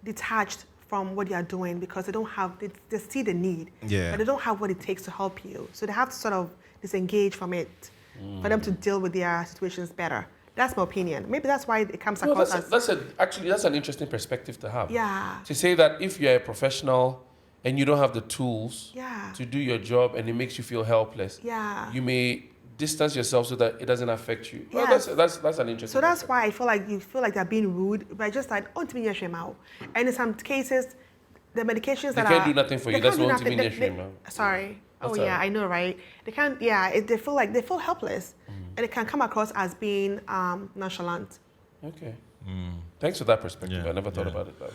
detached from what they are doing because they see the need, but they don't have what it takes to help you. So they have to sort of disengage from it for them to deal with their situations better. That's my opinion. Maybe that's why it comes across as...
That's an interesting perspective to have.
Yeah.
To say that if you're a professional and you don't have the tools to do your job and it makes you feel helpless, you may distance yourself so that it doesn't affect you. Well, that's an interesting
So that's why I feel like you feel like they're being rude, but just like, and in some cases, the medications
they can't do nothing for you. That's what
sorry. I know, right? They can't, they feel helpless. And it can come across as being nonchalant.
Okay. Thanks for that perspective. I never thought about it that way.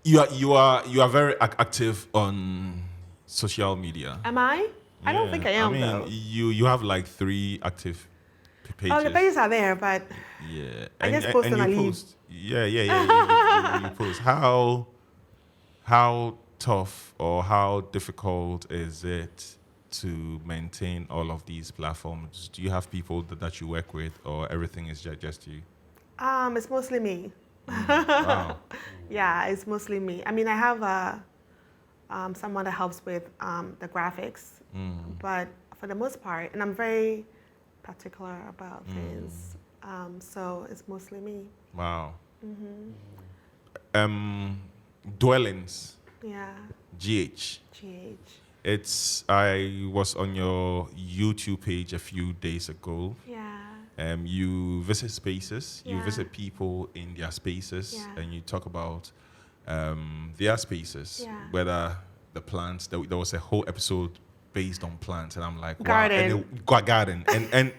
You are very active on social media.
Am I? I don't think I am, though.
You have 3 active pages.
Oh, the pages are there, but I just post and I leave.
You post. How tough or how difficult is it to maintain all of these platforms? Do you have people that you work with, or everything is just you?
It's mostly me.
Wow.
Yeah, it's mostly me. I mean, I have someone that helps with the graphics, but for the most part, and I'm very particular about things, so it's mostly me.
Wow. Dwellings.
Yeah.
GH.
GH.
I was on your YouTube page a few days ago.
Yeah.
You visit spaces, you
Yeah.
visit people in their spaces,
Yeah.
and you talk about their spaces,
Yeah.
whether the plants. There was a whole episode based on plants, and I'm like, wow,
Garden.
and it got garden,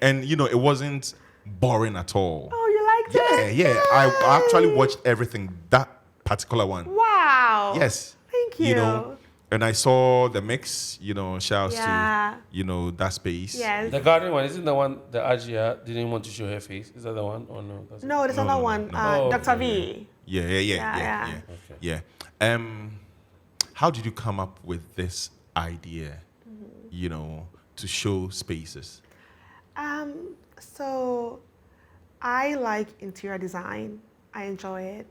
and you know, it wasn't boring at all.
Oh, you liked it?
Yeah. I actually watched everything, that particular one.
Wow.
Yes.
Thank you.
You know, and I saw the mix, you know, shouts
Yeah.
to, you know, that space.
Yes.
The garden one, isn't the one the Ajia didn't want to show her face? Is that the one or no? That's
No, there's
No,
another
no,
one.
no.
Oh,
Dr.
okay,
V.
Yeah.
Okay.
Yeah. How did you come up with this idea, you know, to show spaces?
So I like interior design. I enjoy it.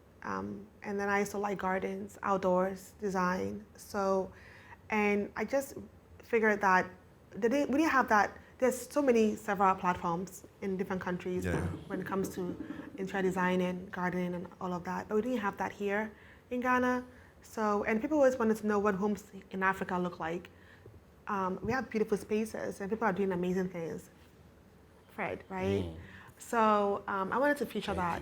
And then I also like gardens, outdoors design. So, and I just figured that we didn't have that. There's several platforms in different countries when it comes to interior design and gardening and all of that. But we didn't have that here in Ghana. So, and people always wanted to know what homes in Africa look like. We have beautiful spaces and people are doing amazing things. Fred, right? So I wanted to feature that.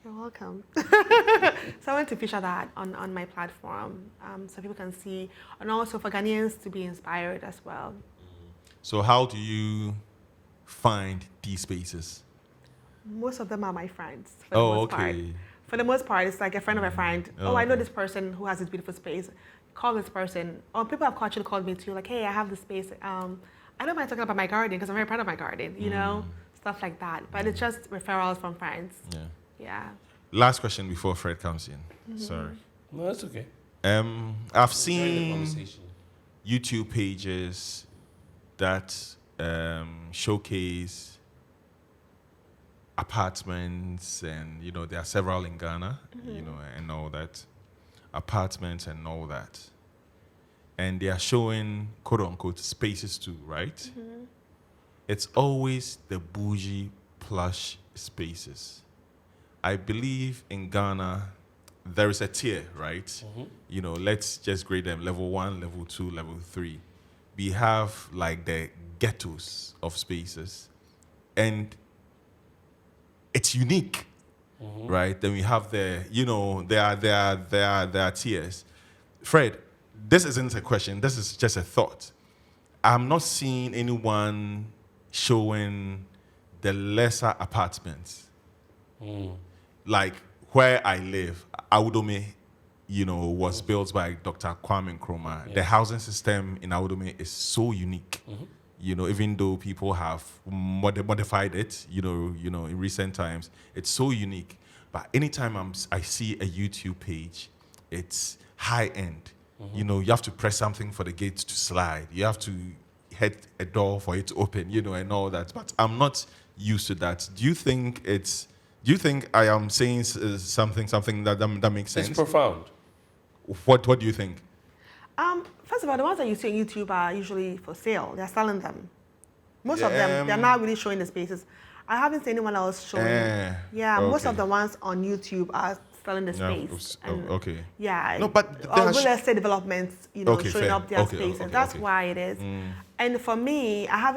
You're welcome. So I wanted to feature that on my platform so people can see, and also for Ghanaians to be inspired as well.
So how do you find these spaces?
Most of them are my friends. For the
Oh,
most part.
okay.
For the most part, it's like a friend of a friend.
Oh,
I know
okay.
this person who has this beautiful space. Call this person. Or people have actually called me too, like, hey, I have this space. I don't mind talking about my garden because I'm very proud of my garden, you know, stuff like that. But it's just referrals from friends.
Yeah.
Yeah.
Last question before Fred comes in. Sorry.
No, that's okay.
I've
Enjoy the
seen
conversation.
YouTube pages that showcase apartments, and you know there are several in Ghana, you know, and all that, apartments and all that, and they are showing quote unquote spaces too, right? It's always the bougie, plush spaces. I believe in Ghana there is a tier, right? You know, let's just grade them level 1, level 2, level 3. We have like the ghettos of spaces, and it's unique, right? Then we have the, you know, there are tiers. Fred, this isn't a question. This is just a thought. I'm not seeing anyone showing the lesser apartments. Like where I live, Awudome, you know, was built by Dr. Kwame Nkrumah.
Yes.
The housing system in Awudome is so unique. You know, even though people have modified it, you know, in recent times, it's so unique. But anytime I see a YouTube page, it's high end. You know, you have to press something for the gate to slide. You have to hit a door for it to open, you know, and all that. But I'm not used to that. Do you think I am saying something that makes sense?
It's profound.
What do you think?
First of all, the ones that you see on YouTube are usually for sale. They're selling them. Most of them, they're not really showing the spaces. I haven't seen anyone else showing. Most
okay.
of the ones on YouTube are selling the
No,
space.
okay.
Yeah.
No, but
or real estate developments, you know,
Okay,
showing
fair.
up their
Okay,
spaces.
okay,
That's
okay.
why it is. And for me, I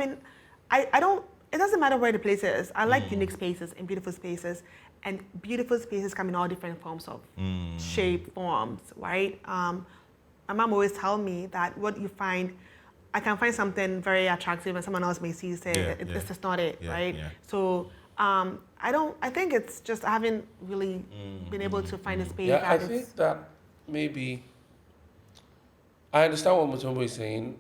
don't, it doesn't matter where the place is. I like unique spaces and beautiful spaces. And beautiful spaces come in all different forms of shape, forms, right? My mom always tell me that what you find, I can find something very attractive and someone else may see say this is not it, right?
Yeah.
So I think it's just I haven't really been able to find a space
Yeah, I
that is.
think that maybe I understand what Mutombo is saying.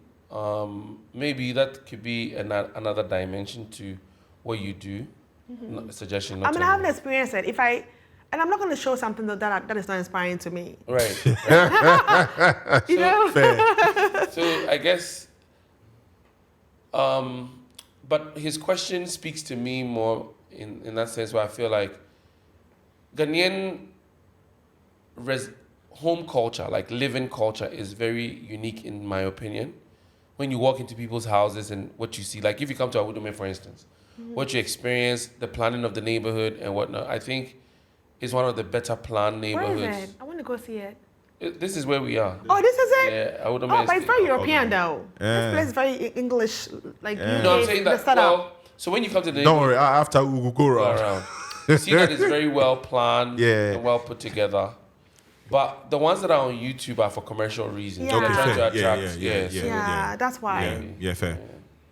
Maybe that could be another dimension to what you do. Not a suggestion. Not
I mean,
to
I haven't experienced it. And I'm not going to show something that is not inspiring to me.
Right.
You know?
So I guess, but his question speaks to me more in that sense where I feel like Ghanaian home culture, like living culture, is very unique in my opinion. When you walk into people's houses and what you see, like if you come to Awudome, for instance, what you experience, the planning of the neighborhood and whatnot, I think is one of the better planned
Where
neighborhoods.
is it? I want to go see it.
This is where we are.
Oh, this is it?
Yeah, I would
Oh, but it's very European though.
Yeah.
This place is very English, like UK,
No, I'm saying
the
that.
setup.
Well, so when you come to the
Don't worry, after we will go around.
around, you see that it's very well planned
Yeah.
and well put together. But the ones that are on YouTube are for commercial reasons.
Yeah.
They're
Okay,
trying
fair.
to
Yeah,
attract.
yeah,
so-
Yeah, that's why.
Yeah, fair.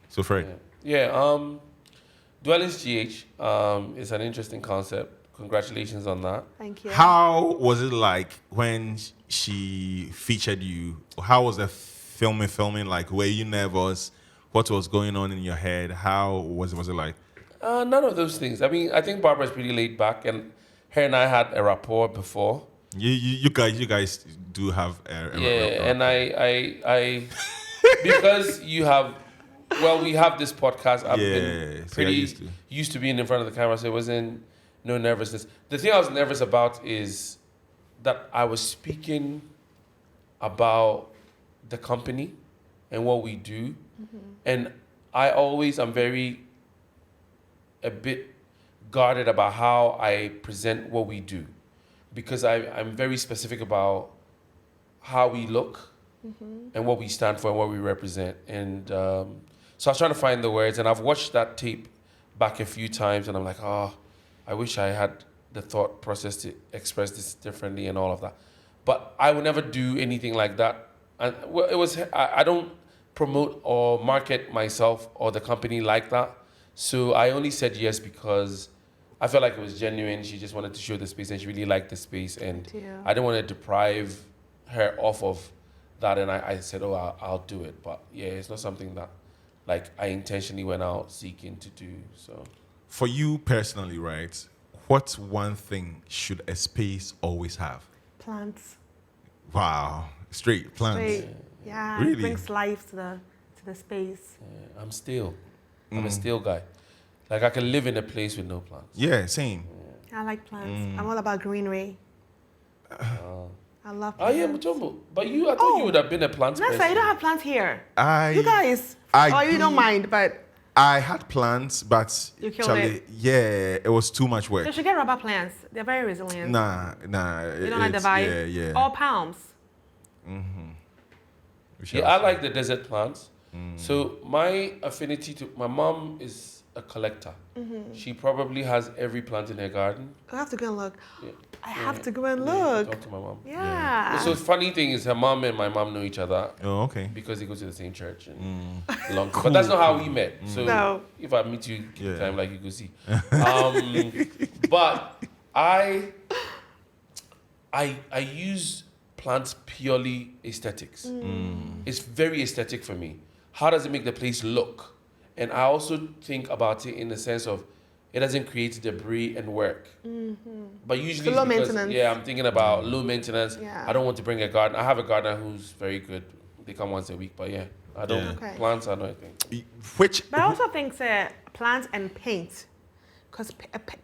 So, Fred.
DwellingsGH is an interesting concept. Congratulations on that.
Thank you.
How was it like when she featured you? How was the filming like? Were you nervous? What was going on in your head? How was it like?
None of those things. I mean, I think Barbara's pretty laid back, and her and I had a rapport before.
You guys do have a
And I because you have, well, we have this podcast. I've been
so
pretty
you're
used to being in front of the camera, so it wasn't no nervousness. The thing I was nervous about is that I was speaking about the company and what we do, and I'm very a bit guarded about how I present what we do, because I'm very specific about how we look and what we stand for and what we represent. And so I was trying to find the words, and I've watched that tape back a few times, and I'm like, oh, I wish I had the thought process to express this differently and all of that. But I would never do anything like that. And well, I don't promote or market myself or the company like that. So I only said yes because I felt like it was genuine. She just wanted to show the space, and she really liked the space. And
Yeah.
I didn't want to deprive her off of that. And I said, oh, I'll do it. But yeah, it's not something that like I intentionally went out seeking to do. So
For you personally, right? What one thing should a space always have?
Plants.
Wow, straight plants.
Straight. Yeah,
Really?
it brings life to the space.
I'm still. I'm a still guy. Like I can live in a place with no plants.
Yeah, same.
I like plants. I'm all about greenery. I love
Oh
plants.
yeah, Mutombo. But I thought you would have been a plant
That's
person.
right, you don't have plants here.
I
You guys. You don't mind, but
I had plants, but
You killed
Charlie,
it.
yeah, it was too much work.
you should get rubber plants. They're very resilient.
Nah.
You don't like the vibe?
Yeah.
Or palms.
We shall
Yeah, I
see.
like the desert plants. So my affinity to my mom is a collector. She probably has every plant in her garden.
I have to go and look.
Yeah.
I have to go and
Yeah,
look.
talk to my mom.
Yeah.
So funny thing is her mom and my mom know each other
Oh, okay.
because they go to the same church and long. But that's not how we met. So
No.
if I meet you
Yeah.
time, like you go see. But I use plants purely aesthetics. It's very aesthetic for me. How does it make the place look? And I also think about it in the sense of it doesn't create debris and work. But usually
So low
it's because,
maintenance.
yeah, I'm thinking about low maintenance.
Yeah.
I don't want to bring a garden. I have a gardener who's very good. They come once a week, but yeah, I don't.
Yeah.
Okay.
Plants are not a thing.
Which
But I also think plants and paint. Because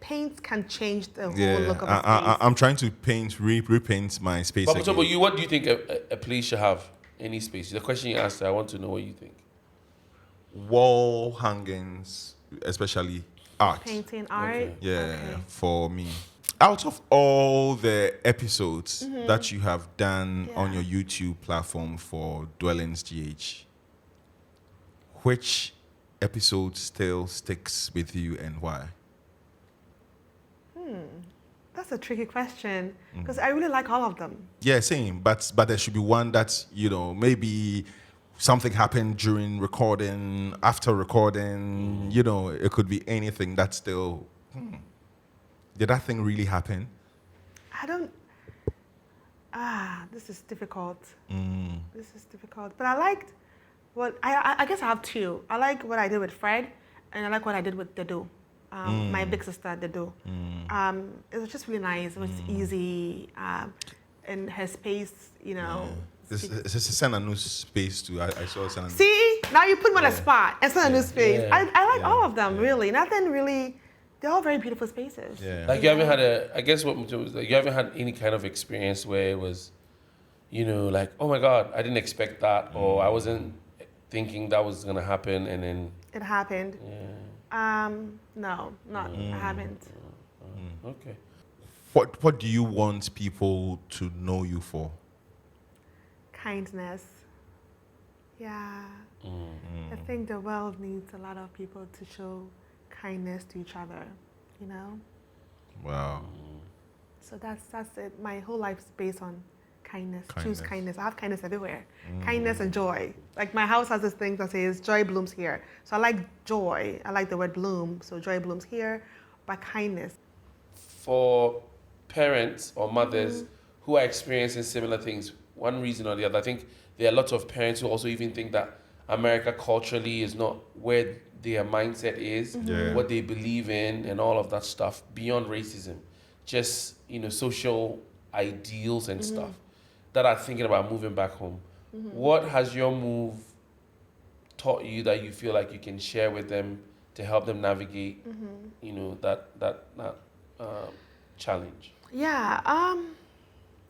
paint can change the whole look of a space.
I'm trying to repaint my space
But
again.
what do you think a place should have? Any space? The question you asked, I want to know what you think.
Wall hangings, especially art.
Painting, art.
Okay.
Yeah,
Okay.
for me. Out of all the episodes that you have done on
Yeah.
your YouTube platform for DwellingsGH, which episode still sticks with you and why?
That's a tricky question. Because I really like all of them.
Yeah, same. But there should be one that, maybe something happened during recording, after recording, it could be anything that still, did that thing really happen?
This is difficult. This is difficult. But I liked I guess I have two. I like what I did with Fred, and I like what I did with Dedo, my big sister Dedo. It was just really nice. It was easy, and her space,
It's a send a new space too. I saw send a
See, now you put me on a spot. It's not a new space.
Yeah.
I like all of them, really. Nothing really. They're all very beautiful spaces.
Yeah.
Like you haven't had you haven't had any kind of experience where it was, like, oh my God, I didn't expect that, or I wasn't thinking that was gonna happen, and then
It happened. No, I haven't.
okay.
What do you want people to know you for?
Kindness. Yeah. I think the world needs a lot of people to show kindness to each other, you know?
Wow.
So that's it. My whole life is based on kindness.
Kindness.
Choose kindness. I have kindness everywhere. Kindness and joy. Like my house has this thing that says joy blooms here. So I like joy. I like the word bloom. So joy blooms here, but kindness.
For parents or mothers who are experiencing similar things, one reason or the other, I think there are lots of parents who also even think that America culturally is not where their mindset is, what they believe in, and all of that stuff beyond racism. Just, social ideals and stuff that are thinking about moving back home. What has your move taught you that you feel like you can share with them to help them navigate, that challenge?
Yeah,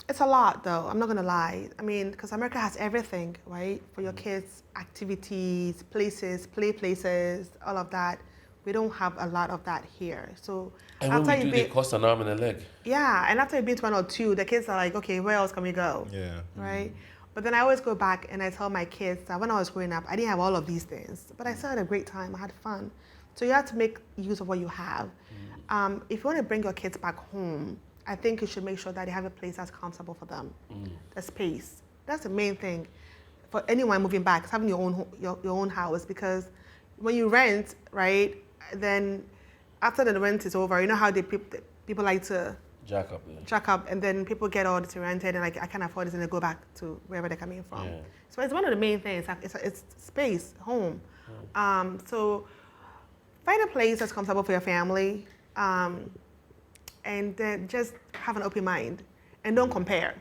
it's a lot though. I'm not gonna lie. I mean, because America has everything, right? For your kids, activities, places, play places, all of that. We don't have a lot of that here. So
And when we do, they cost an arm and a leg.
yeah, and after you've been to one or two, the kids are like, okay, where else can we go?
Yeah.
Right? But then I always go back and I tell my kids that when I was growing up, I didn't have all of these things, but I still had a great time. I had fun. So you have to make use of what you have. If you want to bring your kids back home, I think you should make sure that they have a place that's comfortable for them, a space. That's the main thing for anyone moving back, is having your own house, because when you rent, right, then after the rent is over, you know how people like to
Jack up,
and then people get all this rented and like, I can't afford this, and they go back to wherever they're coming from.
Yeah.
So it's one of the main things. It's space, home. So find a place that's comfortable for your family, and then just have an open mind and don't compare.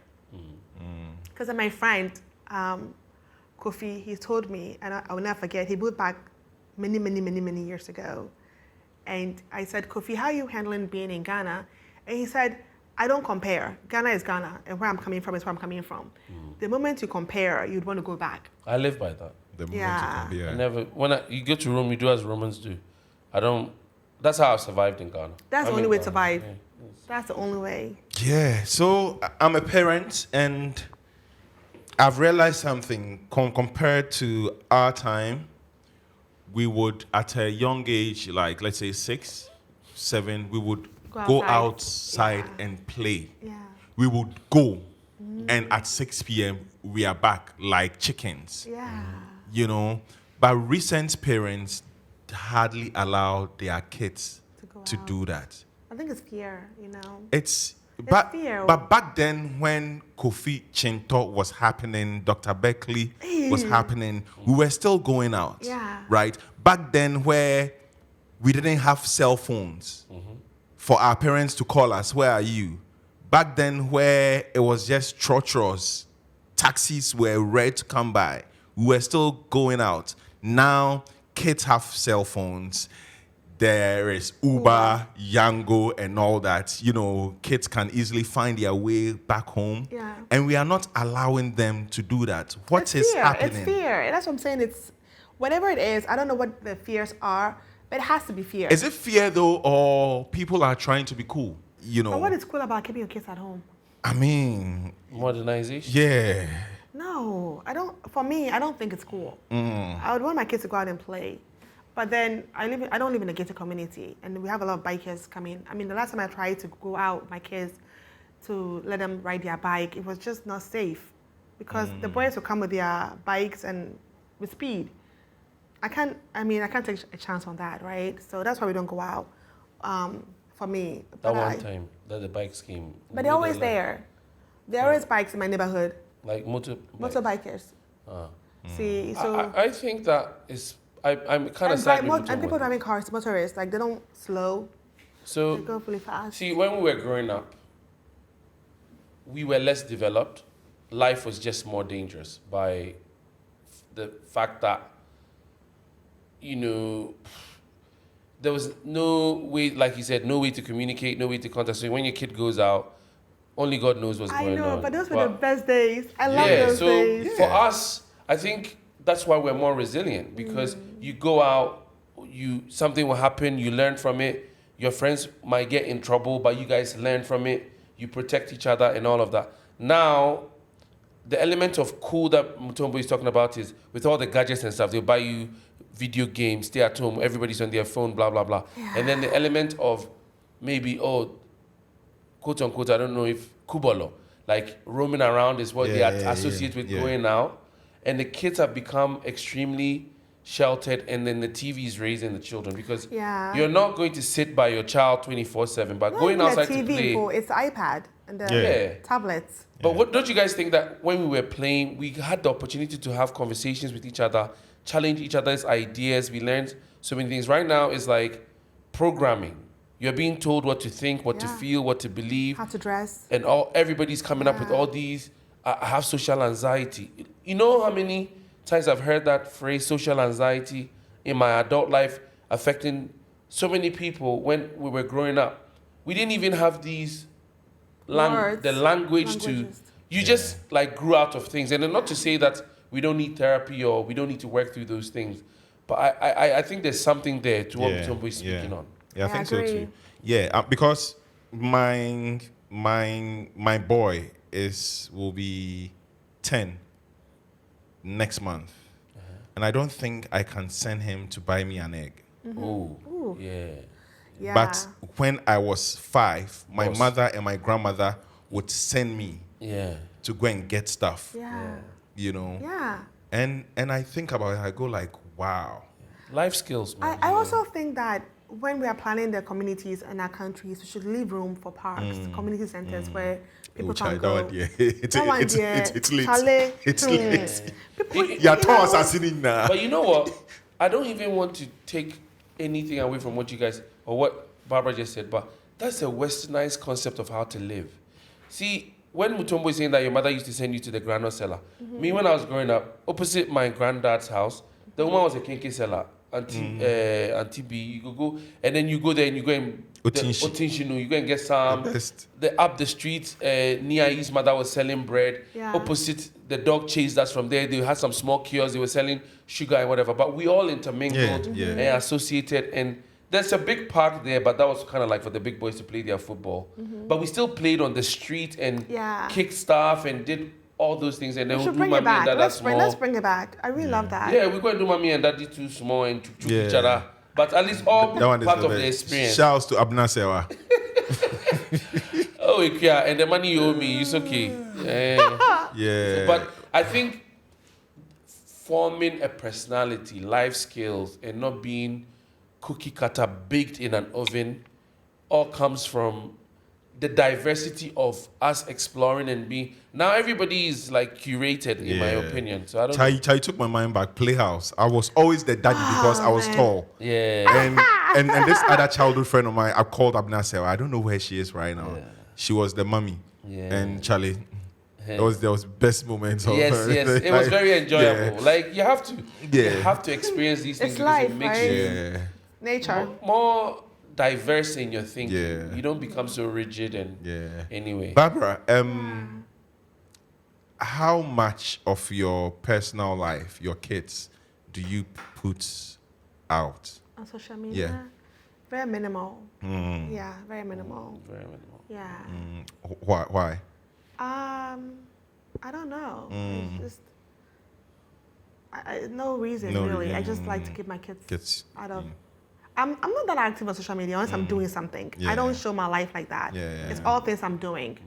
Because my friend, Kofi, he told me, and I will never forget, he moved back many years ago. And I said, Kofi, how are you handling being in Ghana? And he said, I don't compare. Ghana is Ghana, and where I'm coming from is where I'm coming from. The moment you compare, you'd want to go back.
I live by that.
The moment
Yeah.
you
I
can
never. You go to Rome, you do as Romans do. That's how I survived in Ghana.
That's the
I'm
only
in
way
Ghana.
to survive.
Yeah.
That's the only way.
Yeah, so I'm a parent, and I've realized something. Compared to our time, we would, at a young age, like let's say 6, 7, we would go outside and play.
Yeah.
We would go, and at 6 p.m., we are back like chickens,
Yeah.
But recent parents hardly allow their kids
To go
to
out.
do that.
I think it's fear,
But
fear.
but back then, when Kofi Chinto was happening, Dr. Beckley was happening, we were still going out.
Yeah.
Right? Back then, where we didn't have cell phones for our parents to call us, where are you? Back then, where it was just trotros, taxis were rare to come by, we were still going out. Now, kids have cell phones. There is Uber, Yango, and all that. Kids can easily find their way back home.
Yeah.
And we are not allowing them to do that. What
It's
is
fear.
happening?
It's fear. That's what I'm saying. It's whatever it is. I don't know what the fears are, but it has to be fear.
Is it fear, though, or people are trying to be cool?
But what is cool about keeping your kids at home?
I mean,
Modernization.
yeah.
No, I don't. For me, I don't think it's cool. I would want my kids to go out and play. But then I don't live in a gated community, and we have a lot of bikers coming. I mean, the last time I tried to go out with my kids to let them ride their bike, it was just not safe, because the boys will come with their bikes and with speed. I can't take a chance on that, right? So that's why we don't go out. For me,
That
But
one time that the bikes came.
But they're always there. There are always bikes in my neighborhood.
Like
Motorbikers. See, so
I think that is. I'm kind of sad.
and people driving cars, motorists, like they don't slow.
So
They go really fast.
see, when we were growing up, we were less developed. Life was just more dangerous by the fact that, there was no way, like you said, no way to communicate, no way to contact. So when your kid goes out, only God knows what's going on.
I know, but those were the best days. I love those
so
days.
for us, I think that's why we're more resilient, because you go out, something will happen, you learn from it. Your friends might get in trouble, but you guys learn from it. You protect each other and all of that. Now, the element of cool that Mutombo is talking about is with all the gadgets and stuff, they'll buy you video games, stay at home, everybody's on their phone, blah, blah, blah.
Yeah.
And then the element of maybe, quote unquote, I don't know if kubolo, like roaming around is what they associate with going out. And the kids have become extremely sheltered, and then the TV is raising the children because you're not going to sit by your child 24/7, but going outside to play.
It's the iPad and the tablets.
But what don't you guys think that when we were playing, we had the opportunity to have conversations with each other, challenge each other's ideas. We learned so many things. Right now, it's like programming. You're being told what to think, what to feel, what to believe,
how to dress,
and everybody's coming up with all these. I have social anxiety. You know how many times I've heard that phrase, social anxiety, in my adult life, affecting so many people when we were growing up. We didn't even have these the language to. You just like grew out of things, and then not to say that we don't need therapy or we don't need to work through those things, but I think there's something there to what Mutombo is speaking on.
Yeah, I think so too. Yeah, because my boy will be 10 next month, and I don't think I can send him to buy me an egg.
Oh, yeah.
But when I was 5, my mother and my grandmother would send me to go and get stuff. You know. Yeah. And I think about it, I go like, wow.
Life skills, man.
I also think that when we are planning the communities in our countries, we should leave room for parks, community centers where people can go.
It's late. It's late.
But you know what? I don't even want to take anything away from what you guys, or what Barbara just said, but that's a westernized concept of how to live. See, when Mutombo is saying that your mother used to send you to the granola seller, me, when I was growing up, opposite my granddad's house, the woman was a kinky seller. Auntie B, you go, and then you go there and you go and Otinshinu, you go and get some. Up the street, near his mother was selling bread. Opposite, the dog chased us from there. They had some small kiosks. They were selling sugar and whatever. But we all intermingled and associated. And there's a big park there, but that was kind of like for the big boys to play their football. But we still played on the street and kicked stuff and did all those things, and then we'll do mommy and dad that's small.
Let's bring it back. I really love that.
Yeah, we're going to do mommy and daddy too small and to each other. But at least all part of the experience.
Shouts to Abna Sewa.
Oh, yeah, and the money you owe me, it's okay.
Yeah.
But I think forming a personality, life skills, and not being cookie cutter baked in an oven all comes from the diversity of us exploring and being. Now everybody is like curated, in my opinion. So I don't know.
Chai took my mind back. Playhouse. I was always the daddy because I was tall.
Yeah.
And this other childhood friend of mine, I called Abna Sewa. I don't know where she is right now. She was the mommy. Yeah. And Charlie. There was best moments of her.
Yes. It was very enjoyable. Like you have to experience these things.
It's life,
it makes
right? Nature.
More diverse in your thinking. You don't become so rigid and anyway.
Barbara, how much of your personal life, your kids, do you put out
on social media? Very minimal. Yeah, very minimal.
Very minimal.
Yeah.
Why?
I don't know. It's just no reason really. I just like to keep my kids out of. I'm not that active on social media unless I'm doing something. I don't show my life like that. It's all things I'm doing.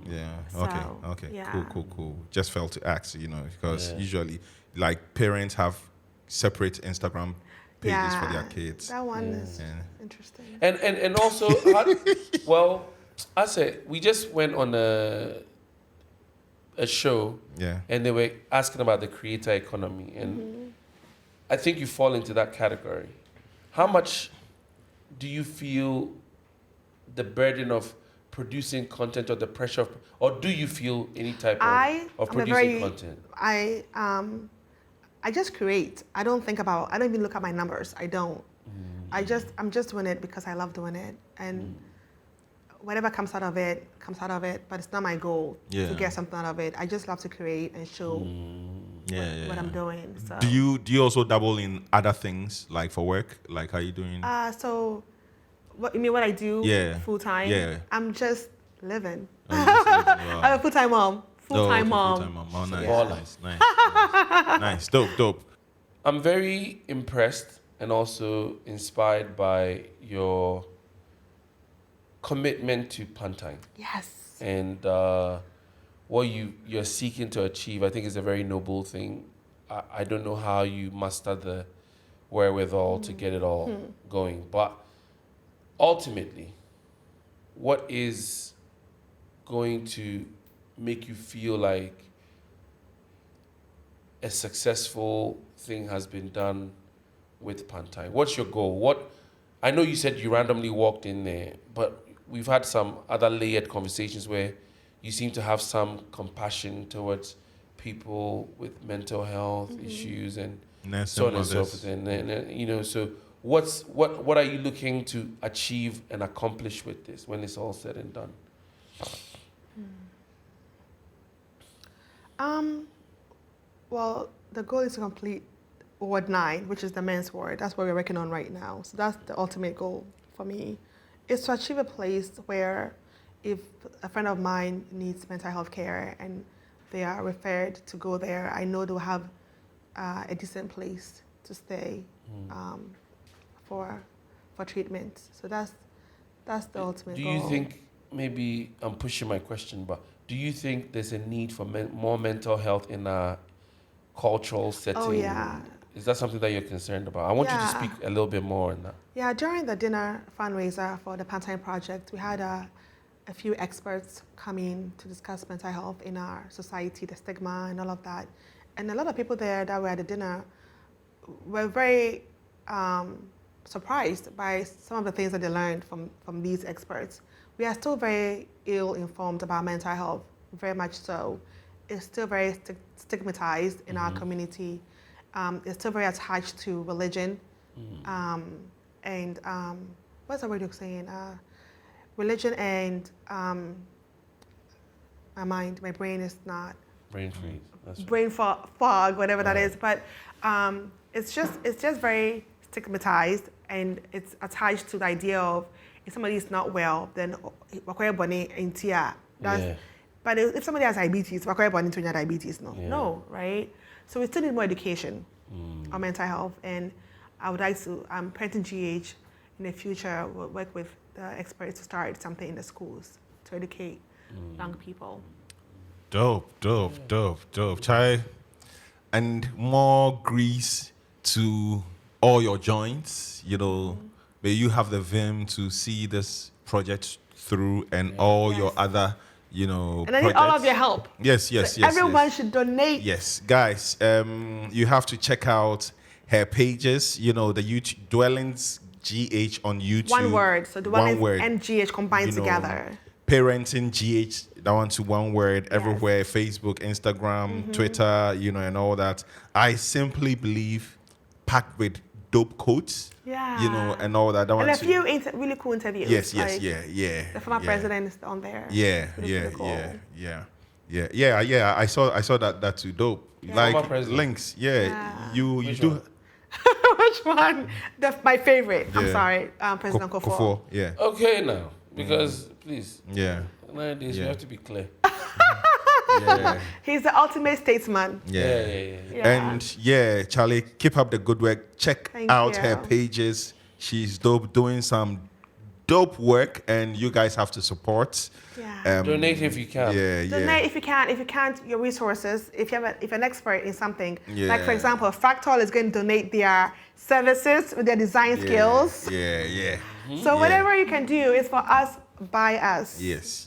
Okay. Cool. Just felt to ask, because usually, like, parents have separate Instagram pages for their kids.
That one is interesting.
And also, well, I said we just went on a show, and they were asking about the creator economy, and I think you fall into that category. How much do you feel the burden of producing content or the pressure of, or do you feel any type of producing content?
I just create. I don't even look at my numbers. I don't. I'm just doing it because I love doing it. And whatever comes out of it, but it's not my goal to get something out of it. I just love to create and show what I'm doing. So.
Do you also dabble in other things, like for work? Like, how are you doing?
So, what you mean? What I do full time? I'm just living.
Wow.
I'm a full time mom. Full-time mom.
Full-time mom. Oh, nice,
Baller.
nice. Dope.
I'm very impressed and also inspired by your commitment to Panting
Yes.
and what you're seeking to achieve. I think is a very noble thing. I don't know how you muster the wherewithal to get it all going, but ultimately, what is going to make you feel like a successful thing has been done with Panting? What's your goal? I know you said you randomly walked in there, but we've had some other layered conversations where you seem to have some compassion towards people with mental health issues and so on and so forth. And so what are you looking to achieve and accomplish with this when it's all said and done?
Well, the goal is to complete Ward 9, which is the men's ward. That's what we're working on right now. So that's the ultimate goal for me, is to achieve a place where if a friend of mine needs mental health care and they are referred to go there, I know they'll have a decent place to stay for treatment. So that's the ultimate goal.
Do you think, maybe I'm pushing my question, but do you think there's a need for more mental health in a cultural setting?
Oh, yeah.
Is that something that you're concerned about? I want you to speak a little bit more on that.
Yeah, during the dinner fundraiser for the Panting Project, we had a few experts come in to discuss mental health in our society, the stigma and all of that. And a lot of people there that were at the dinner were very surprised by some of the things that they learned from these experts. We are still very ill-informed about mental health, very much so. It's still very stigmatized in our community. It's still very attached to religion. And what's the word you're saying? Religion and my brain is not.
Brain freeze. That's
Brain fog, whatever that is. But it's just very stigmatized, and it's attached to the idea of if somebody is not well, then but if somebody has diabetes, diabetes, no, right? So we still need more education on mental health, and I would like to, ParentingGH in the future will work with the experts to start something in the schools to educate young people.
Dope. Chai, and more grease to all your joints. May you have the vim to see this project through and all your other,
And I need all of your help.
Yes.
Everyone should donate.
Yes, guys, you have to check out her pages. The YouTube DwellingsGH on YouTube.
One word. So Dwellings and GH combined together.
ParentingGH, that one to one word, everywhere, Facebook, Instagram, Twitter, and all that. I simply believe packed with dope quotes, and all that.
And a few really cool interviews.
Yes.
The former president is on there.
Yeah. I saw that too. Dope. Like links. You do.
Which one? My favorite. I'm sorry, President Kofo.
Yeah.
Okay now, because please.
Yeah.
Nowadays you have to be clear.
He's the ultimate statesman.
Yeah. And Charlie, keep up the good work. Check out her pages. She's dope, doing some dope work, and you guys have to support.
Donate if you can.
Donate if you can. If you can't, your resources. If you're an expert in something, like for example, Fractal is going to donate their services with their design skills. So whatever you can do is for us, by us.
Yes.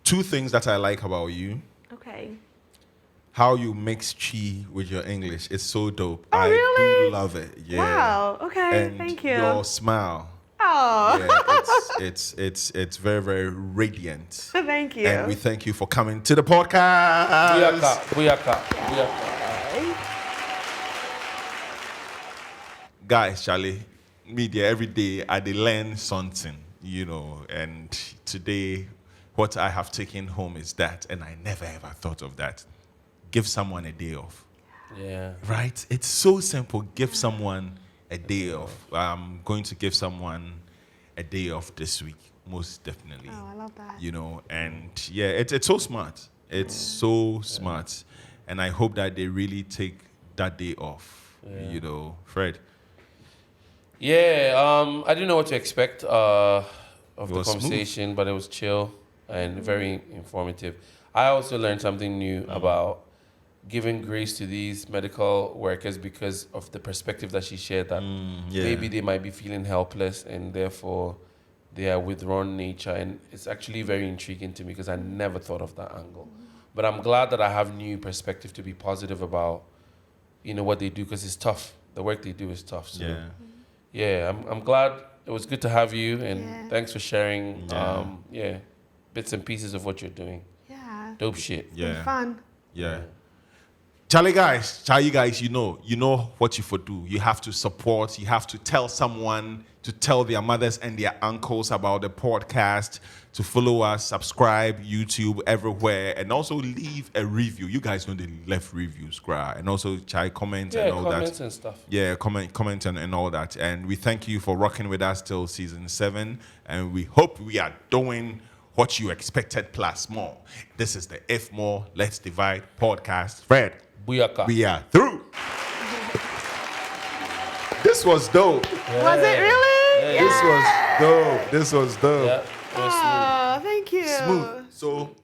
Two things that I like about you.
Okay.
How you mix chi with your English is so dope.
Oh, really?
I do love it. Yeah.
Wow. Okay.
And
thank you.
Your smile.
Oh.
Yeah, it's very, very radiant.
Thank you.
And we thank you for coming to the podcast.
Booyaka.
Guys, Charlie, media every day I learn something, and today what I have taken home is that, and I never ever thought of that. Give someone a day off.
Yeah.
Right? It's so simple. Give someone a day off. I'm going to give someone a day off this week. Most definitely.
Oh, I love that.
You know, and yeah, it's so smart. It's so smart. And I hope that they really take that day off. You know, Fred.
Yeah, I didn't know what to expect of the
was smooth.
conversation, but it was chill and very informative. I also learned something new about giving grace to these medical workers because of the perspective that she shared, that maybe they might be feeling helpless and therefore they are withdrawn nature. And it's actually very intriguing to me because I never thought of that angle. But I'm glad that I have new perspective to be positive about, you know, what they do, because it's tough. The work they do is tough. So yeah, I'm glad. It was good to have you, and thanks for sharing bits and pieces of what you're doing.
Yeah.
Dope shit.
It's been fun.
Yeah. Charlie guys, you know what you for do. You have to support, you have to tell someone, to tell their mothers and their uncles about the podcast, to follow us, subscribe, YouTube, everywhere, and also leave a review. You guys know they left reviews, and also comment and all that.
Comments and stuff.
Yeah, comment and all that. And we thank you for rocking with us till season 7, and we hope we are doing what you expected plus more. This is the If More, Let's Divide podcast. Fred.
Booyaka.
We are through. This was dope.
Yeah. Was it really?
Yeah. This was dope.
Yeah, it was
smooth. Thank you.
Smooth. So